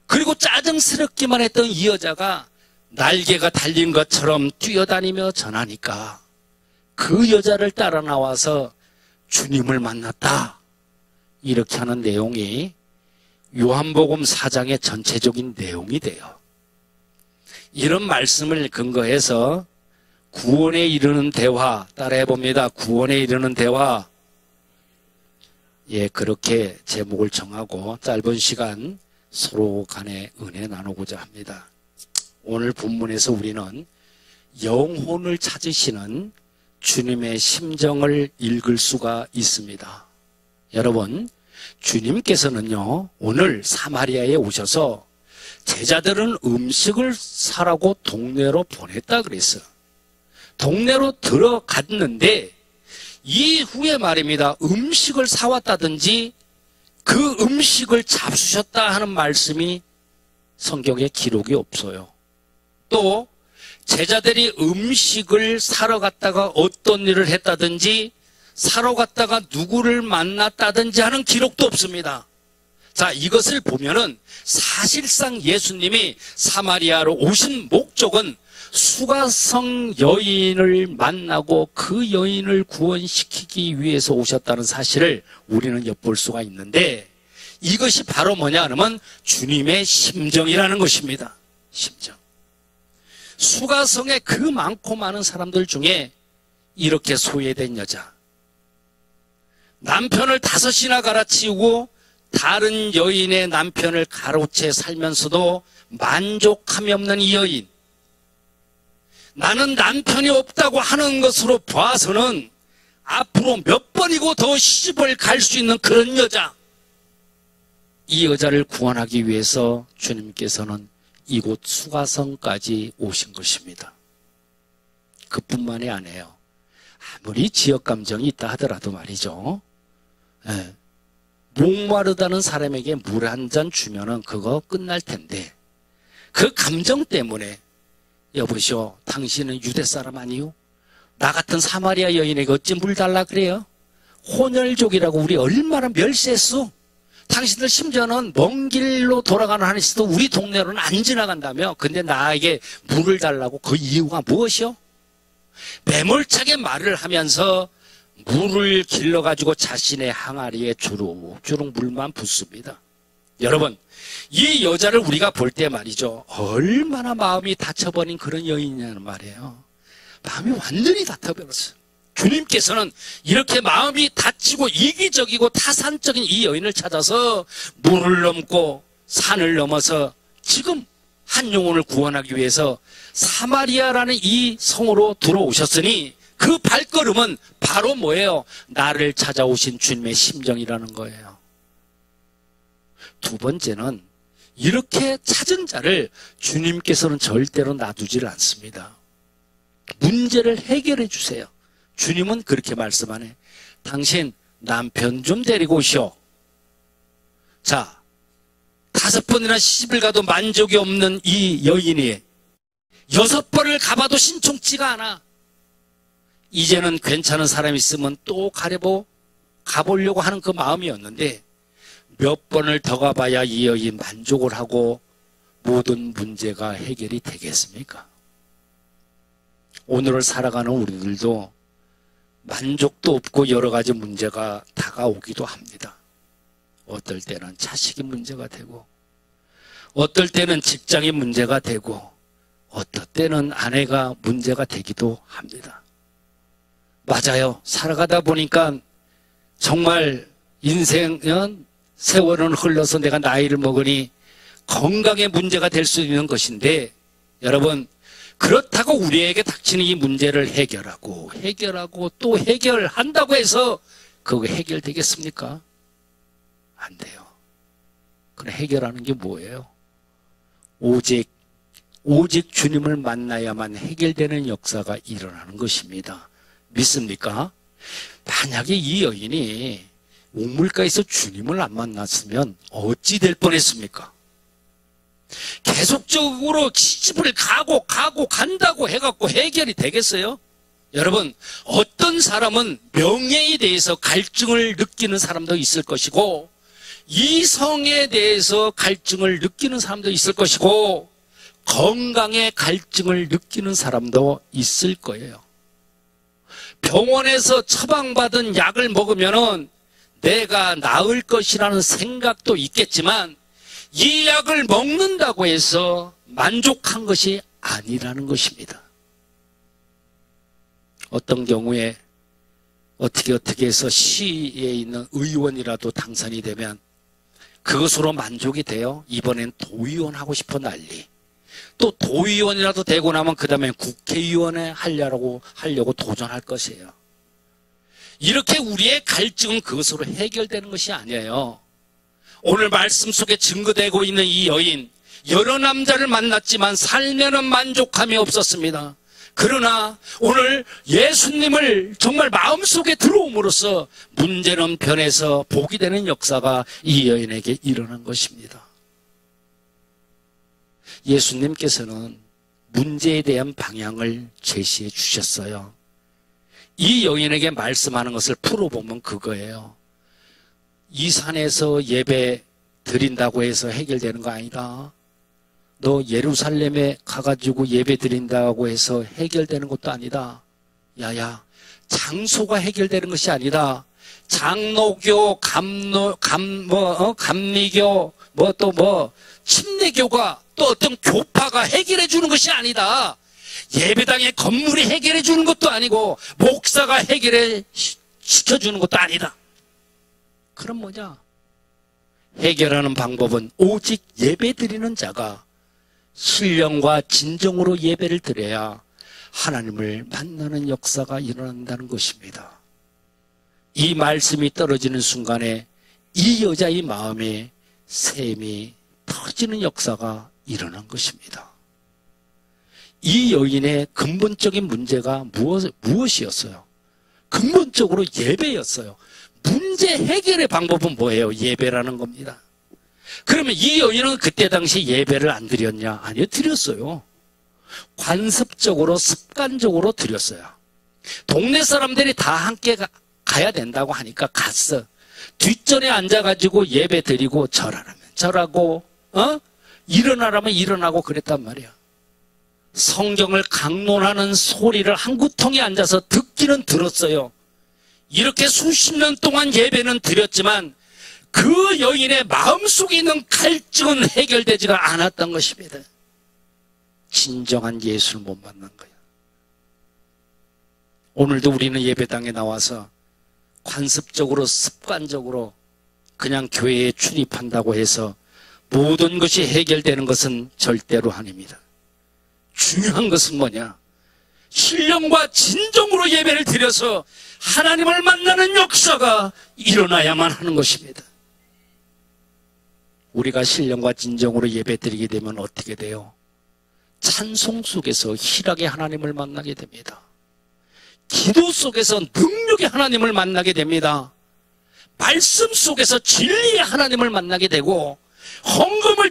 그리고 짜증스럽기만 했던 이 여자가 날개가 달린 것처럼 뛰어다니며 전하니까 그 여자를 따라 나와서 주님을 만났다. 이렇게 하는 내용이 요한복음 4장의 전체적인 내용이 돼요. 이런 말씀을 근거해서 구원에 이르는 대화 따라해봅니다. 구원에 이르는 대화. 예, 그렇게 제목을 정하고 짧은 시간 서로 간에 은혜 나누고자 합니다. 오늘 본문에서 우리는 영혼을 찾으시는 주님의 심정을 읽을 수가 있습니다. 여러분, 주님께서는요, 오늘 사마리아에 오셔서 제자들은 음식을 사라고 동네로 보냈다 그랬어요. 동네로 들어갔는데 이후에 말입니다. 음식을 사왔다든지 그 음식을 잡수셨다 하는 말씀이 성경에 기록이 없어요. 또 제자들이 음식을 사러 갔다가 어떤 일을 했다든지 사러 갔다가 누구를 만났다든지 하는 기록도 없습니다. 자, 이것을 보면은 사실상 예수님이 사마리아로 오신 목적은 수가성 여인을 만나고 그 여인을 구원시키기 위해서 오셨다는 사실을 우리는 엿볼 수가 있는데, 이것이 바로 뭐냐 하면 주님의 심정이라는 것입니다. 심정. 수가성의 그 많고 많은 사람들 중에 이렇게 소외된 여자, 남편을 5이나 갈아치우고 다른 여인의 남편을 가로채 살면서도 만족함이 없는 이 여인, 나는 남편이 없다고 하는 것으로 봐서는 앞으로 몇 번이고 더 시집을 갈 수 있는 그런 여자, 이 여자를 구원하기 위해서 주님께서는 이곳 수가성까지 오신 것입니다. 그뿐만이 아니에요. 아무리 지역 감정이 있다 하더라도 말이죠. 예, 목마르다는 사람에게 물 한 잔 주면은 그거 끝날 텐데, 그 감정 때문에 여보시오, 당신은 유대 사람 아니요? 나 같은 사마리아 여인에게 어찌 물 달라 그래요? 혼혈족이라고 우리 얼마나 멸시했어? 당신들 심지어는 먼 길로 돌아가는 한이 있어도 우리 동네로는 안 지나간다며. 근데 나에게 물을 달라고 그 이유가 무엇이요? 매몰차게 말을 하면서 물을 길러가지고 자신의 항아리에 주룩주룩 물만 붓습니다. 여러분, 이 여자를 우리가 볼 때 말이죠, 얼마나 마음이 다쳐버린 그런 여인이냐는 말이에요. 마음이 완전히 다쳐버렸어요. 주님께서는 이렇게 마음이 다치고 이기적이고 타산적인 이 여인을 찾아서 물을 넘고 산을 넘어서 지금 한 영혼을 구원하기 위해서 사마리아라는 이 성으로 들어오셨으니, 그 발걸음은 바로 뭐예요? 나를 찾아오신 주님의 심정이라는 거예요. 두 번째는, 이렇게 찾은 자를 주님께서는 절대로 놔두질 않습니다. 문제를 해결해 주세요. 주님은 그렇게 말씀하네. 당신 남편 좀 데리고 오시오. 자, 5번이나 시집을 가도 만족이 없는 이 여인이 6번을 가봐도 신통치가 않아. 이제는 괜찮은 사람이 있으면 또 가보려고 하는 그 마음이었는데, 몇 번을 더 가봐야 이 여인 만족을 하고 모든 문제가 해결이 되겠습니까? 오늘을 살아가는 우리들도 만족도 없고 여러 가지 문제가 다가오기도 합니다. 어떨 때는 자식이 문제가 되고, 어떨 때는 직장이 문제가 되고, 어떨 때는 아내가 문제가 되기도 합니다. 맞아요. 살아가다 보니까 정말 인생은 세월은 흘러서 내가 나이를 먹으니 건강에 문제가 될 수 있는 것인데, 여러분, 그렇다고 우리에게 닥치는 이 문제를 해결하고 또 해결한다고 해서 그거 해결되겠습니까? 안 돼요. 그럼 해결하는 게 뭐예요? 오직 주님을 만나야만 해결되는 역사가 일어나는 것입니다. 믿습니까? 만약에 이 여인이 우물가에서 주님을 안 만났으면 어찌 될 뻔했습니까? 계속적으로 시집을 간다고 해갖고 해결이 되겠어요? 여러분, 어떤 사람은 명예에 대해서 갈증을 느끼는 사람도 있을 것이고, 이성에 대해서 갈증을 느끼는 사람도 있을 것이고, 건강에 갈증을 느끼는 사람도 있을 거예요. 병원에서 처방받은 약을 먹으면은 내가 나을 것이라는 생각도 있겠지만, 이 약을 먹는다고 해서 만족한 것이 아니라는 것입니다. 어떤 경우에 어떻게 해서 시에 있는 의원이라도 당선이 되면 그것으로 만족이 돼요. 이번엔 도의원 하고 싶어 난리. 또 도의원이라도 되고 나면 그 다음에 국회의원에 하려고 도전할 것이에요. 이렇게 우리의 갈증은 그것으로 해결되는 것이 아니에요. 오늘 말씀 속에 증거되고 있는 이 여인, 여러 남자를 만났지만 삶에는 만족함이 없었습니다. 그러나 오늘 예수님을 정말 마음속에 들어옴으로써 문제는 변해서 복이 되는 역사가 이 여인에게 일어난 것입니다. 예수님께서는 문제에 대한 방향을 제시해 주셨어요. 이 여인에게 말씀하는 것을 풀어보면 그거예요. 이 산에서 예배 드린다고 해서 해결되는 거 아니다. 너 예루살렘에 가가지고 예배 드린다고 해서 해결되는 것도 아니다. 야야, 장소가 해결되는 것이 아니다. 장로교, 감리교, 침례교가 또 어떤 교파가 해결해 주는 것이 아니다. 예배당의 건물이 해결해 주는 것도 아니고 목사가 해결해 시켜주는 것도 아니다. 그럼 뭐냐? 해결하는 방법은 오직 예배 드리는 자가 신령과 진정으로 예배를 드려야 하나님을 만나는 역사가 일어난다는 것입니다. 이 말씀이 떨어지는 순간에 이 여자의 마음에 샘이 터지는 역사가 일어난 것입니다. 이 여인의 근본적인 문제가 무엇이었어요? 근본적으로 예배였어요. 문제 해결의 방법은 뭐예요? 예배라는 겁니다. 그러면 이 여인은 그때 당시 예배를 안 드렸냐? 아니요, 드렸어요. 관습적으로 습관적으로 드렸어요. 동네 사람들이 다 함께 가야 된다고 하니까 갔어. 뒷전에 앉아가지고 예배 드리고 절하라면 절하고 일어나라면 일어나고 그랬단 말이야. 성경을 강론하는 소리를 한 구통에 앉아서 듣기는 들었어요. 이렇게 수십 년 동안 예배는 드렸지만 그 여인의 마음속에 있는 갈증은 해결되지가 않았던 것입니다. 진정한 예수를 못 만난 거야. 오늘도 우리는 예배당에 나와서 관습적으로 습관적으로 그냥 교회에 출입한다고 해서 모든 것이 해결되는 것은 절대로 아닙니다. 중요한 것은 뭐냐? 신령과 진정으로 예배를 드려서 하나님을 만나는 역사가 일어나야만 하는 것입니다. 우리가 신령과 진정으로 예배 드리게 되면 어떻게 돼요? 찬송 속에서 희락의 하나님을 만나게 됩니다. 기도 속에서 능력의 하나님을 만나게 됩니다. 말씀 속에서 진리의 하나님을 만나게 되고 헌금을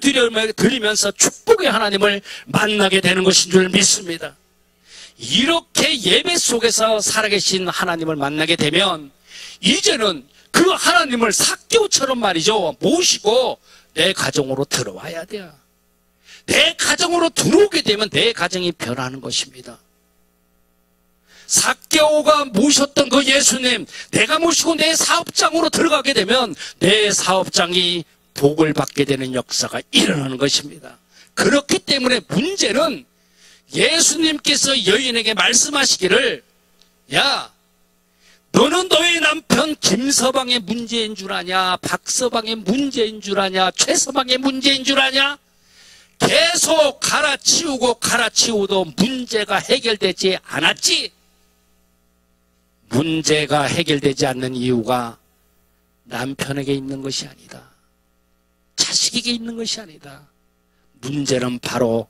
드리면서 축복의 하나님을 만나게 되는 것인 줄 믿습니다. 이렇게 예배 속에서 살아계신 하나님을 만나게 되면 이제는 그 하나님을 삭개오처럼 말이죠, 모시고 내 가정으로 들어와야 돼요. 내 가정으로 들어오게 되면 내 가정이 변하는 것입니다. 삭개오가 모셨던 그 예수님, 내가 모시고 내 사업장으로 들어가게 되면 내 사업장이 복을 받게 되는 역사가 일어나는 것입니다. 그렇기 때문에 문제는 예수님께서 여인에게 말씀하시기를, 야, 너는 너의 남편 김서방의 문제인 줄 아냐? 박서방의 문제인 줄 아냐? 최서방의 문제인 줄 아냐? 계속 갈아치우도 문제가 해결되지 않았지? 문제가 해결되지 않는 이유가 남편에게 있는 것이 아니다. 자식에게 있는 것이 아니다. 문제는 바로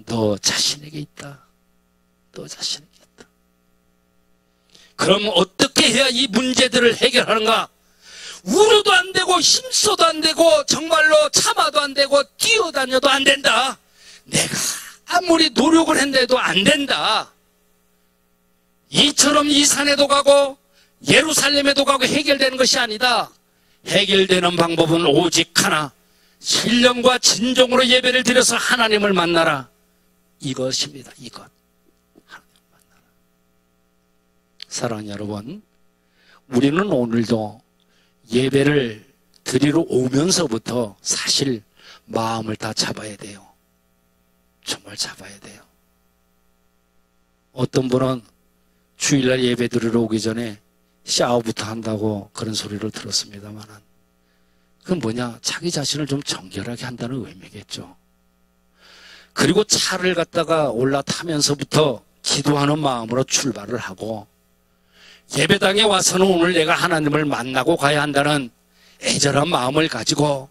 너 자신에게 있다. 너 자신에게 있다. 그럼 어떻게 해야 이 문제들을 해결하는가? 울어도 안 되고 힘써도 안 되고 정말로 참아도 안 되고 뛰어다녀도 안 된다. 내가 아무리 노력을 했는데도 안 된다. 이처럼 이 산에도 가고 예루살렘에도 가고 해결되는 것이 아니다. 해결되는 방법은 오직 하나, 신령과 진정으로 예배를 드려서 하나님을 만나라. 이것입니다. 이것. 하나님을 만나라. 사랑하는 여러분, 우리는 오늘도 예배를 드리러 오면서부터 사실 마음을 다 잡아야 돼요. 정말 잡아야 돼요. 어떤 분은 주일날 예배 드리러 오기 전에 샤워부터 한다고 그런 소리를 들었습니다만은, 그건 뭐냐? 자기 자신을 좀 정결하게 한다는 의미겠죠. 그리고 차를 갖다가 올라타면서부터 기도하는 마음으로 출발을 하고, 예배당에 와서는 오늘 내가 하나님을 만나고 가야 한다는 애절한 마음을 가지고,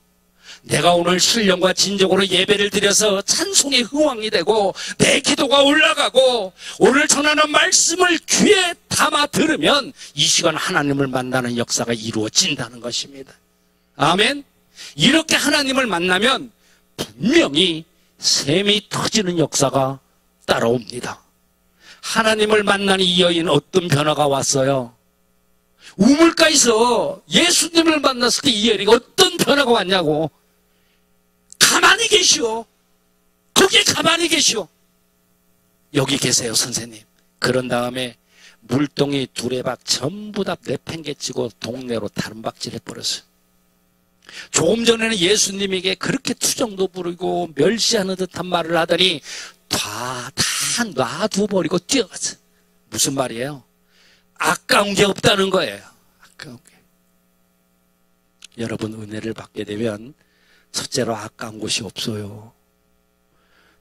내가 오늘 신령과 진정으로 예배를 드려서 찬송의 흥왕이 되고 내 기도가 올라가고 오늘 전하는 말씀을 귀에 담아 들으면 이 시간 하나님을 만나는 역사가 이루어진다는 것입니다. 아멘. 이렇게 하나님을 만나면 분명히 샘이 터지는 역사가 따라옵니다. 하나님을 만난 이 여인 어떤 변화가 왔어요? 우물가에서 예수님을 만났을 때 이 여인이 어떤 변화가 왔냐고. 가만히 계시오. 거기에 가만히 계시오. 여기 계세요, 선생님. 그런 다음에 물동이 두레박 전부 다 내팽개치고 동네로 다른박질 해버렸어요. 조금 전에는 예수님에게 그렇게 투정도 부리고 멸시하는 듯한 말을 하더니 다 놔둬버리고 뛰어갔어요. 무슨 말이에요? 아까운 게 없다는 거예요. 아까운 게. 여러분, 은혜를 받게 되면 첫째로 아까운 것이 없어요.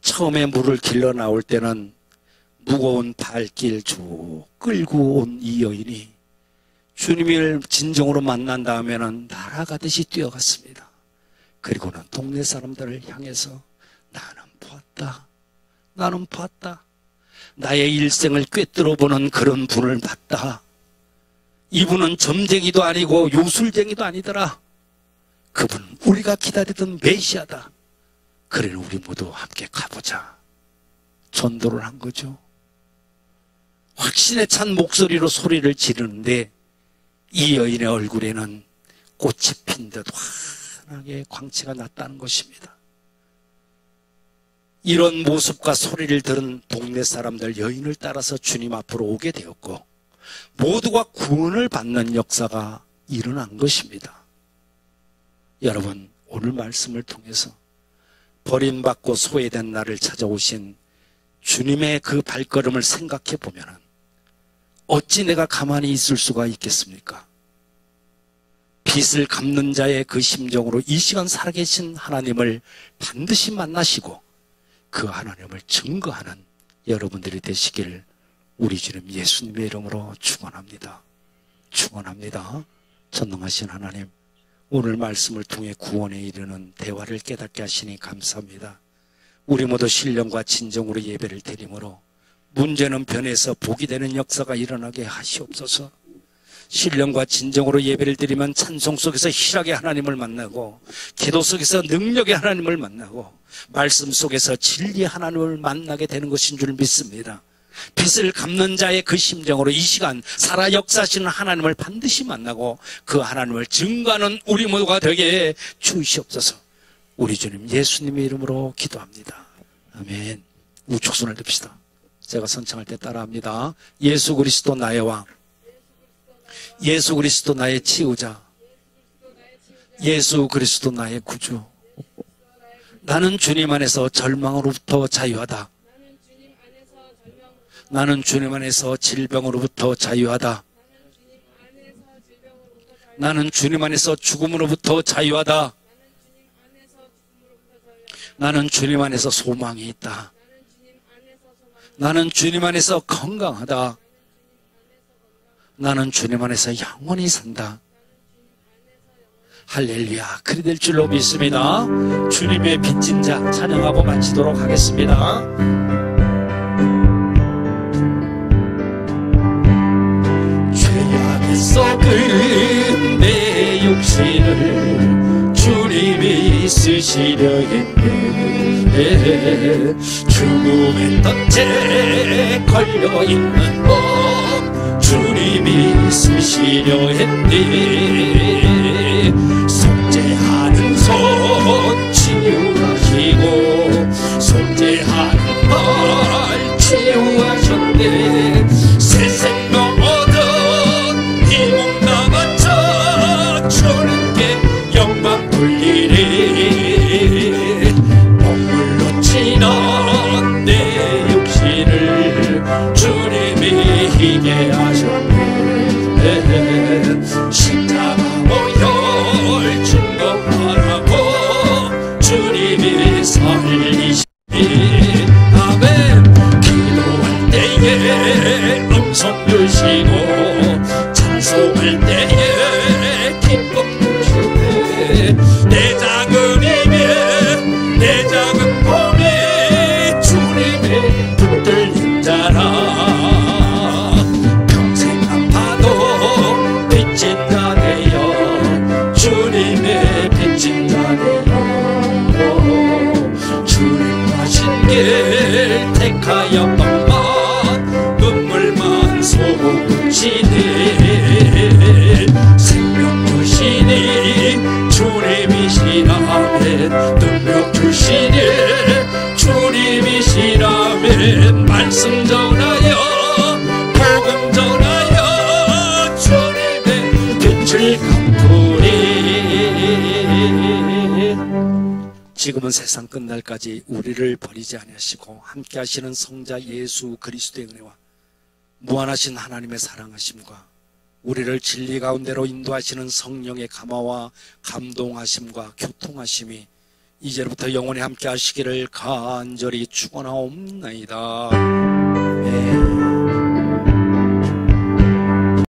처음에 물을 길러 나올 때는 무거운 발길 쭉 끌고 온 이 여인이 주님을 진정으로 만난 다음에는 날아가듯이 뛰어갔습니다. 그리고는 동네 사람들을 향해서 나는 봤다. 나의 일생을 꿰뚫어보는 그런 분을 봤다. 이분은 점쟁이도 아니고 요술쟁이도 아니더라. 그분은 우리가 기다리던 메시아다. 그래 우리 모두 함께 가보자. 전도를 한 거죠. 확신에 찬 목소리로 소리를 지르는데 이 여인의 얼굴에는 꽃이 핀 듯 환하게 광채가 났다는 것입니다. 이런 모습과 소리를 들은 동네 사람들 여인을 따라서 주님 앞으로 오게 되었고 모두가 구원을 받는 역사가 일어난 것입니다. 여러분, 오늘 말씀을 통해서 버림받고 소외된 나를 찾아오신 주님의 그 발걸음을 생각해 보면 어찌 내가 가만히 있을 수가 있겠습니까? 빚을 갚는 자의 그 심정으로 이 시간 살아계신 하나님을 반드시 만나시고 그 하나님을 증거하는 여러분들이 되시길 우리 주님 예수님의 이름으로 축원합니다. 축원합니다. 전능하신 하나님, 오늘 말씀을 통해 구원에 이르는 대화를 깨닫게 하시니 감사합니다. 우리 모두 신령과 진정으로 예배를 드림으로 문제는 변해서 복이 되는 역사가 일어나게 하시옵소서. 신령과 진정으로 예배를 드리면 찬송 속에서 희락의 하나님을 만나고 기도 속에서 능력의 하나님을 만나고 말씀 속에서 진리의 하나님을 만나게 되는 것인 줄 믿습니다. 빚을 갚는 자의 그 심정으로 이 시간 살아 역사하시는 하나님을 반드시 만나고 그 하나님을 증거하는 우리 모두가 되게 주시옵소서. 우리 주님 예수님의 이름으로 기도합니다. 아멘. 우측 손을 듭시다. 제가 선창할 때 따라합니다. 예수 그리스도 나의 왕, 예수 그리스도 나의 치유자, 예수 그리스도 나의 구주. 나는 주님 안에서 절망으로부터 자유하다. 나는 주님 안에서 질병으로부터 자유하다. 나는 주님 안에서 죽음으로부터 자유하다. 나는 주님 안에서 소망이 있다. 나는 주님 안에서 건강하다. 나는 주님 안에서 영원히 산다. 할렐루야. 그리 될 줄로 믿습니다. 주님의 빚진 자 찬양하고 마치도록 하겠습니다. 죄악에 썩은 내 육신을 주님이 쓰시려 했네. 죽음의 덫에 걸려있는 몸 주님이 쓰시려 했네. 속죄하는 손 치유하시고 속죄하는 발 치유하셨네. 새 생명 얻은 이 몸 나가자 주님께 영광 돌리리. 먹물로 지난 내 육신을 주님이 희게 하셨네. 십자가 모혈 증거하라고 주님이 살리시니. 아멘. 기도할 때에 음성 주시고 찬송할 때에 기쁨 주시네. 내 작은 힘에 내 작은 몸이 주님의 붙들린 자라. 평생 아파도 빚진 자 되어 주님의 빚진 자 되어 주님 가신 길 택하였건만 눈물만 솟으시네. 생명 주시니 주님이시라면 능력 주시니 주님이시라면 말씀 전하여 복음 전하여 주님의 빛을 갚으리. 지금은 세상 끝날까지 우리를 버리지 아니하시고 함께 하시는 성자 예수 그리스도의 은혜와 무한하신 하나님의 사랑하심과 우리를 진리 가운데로 인도하시는 성령의 감화와 감동하심과 교통하심이 이제부터 영원히 함께 하시기를 간절히 축원하옵나이다. 아멘.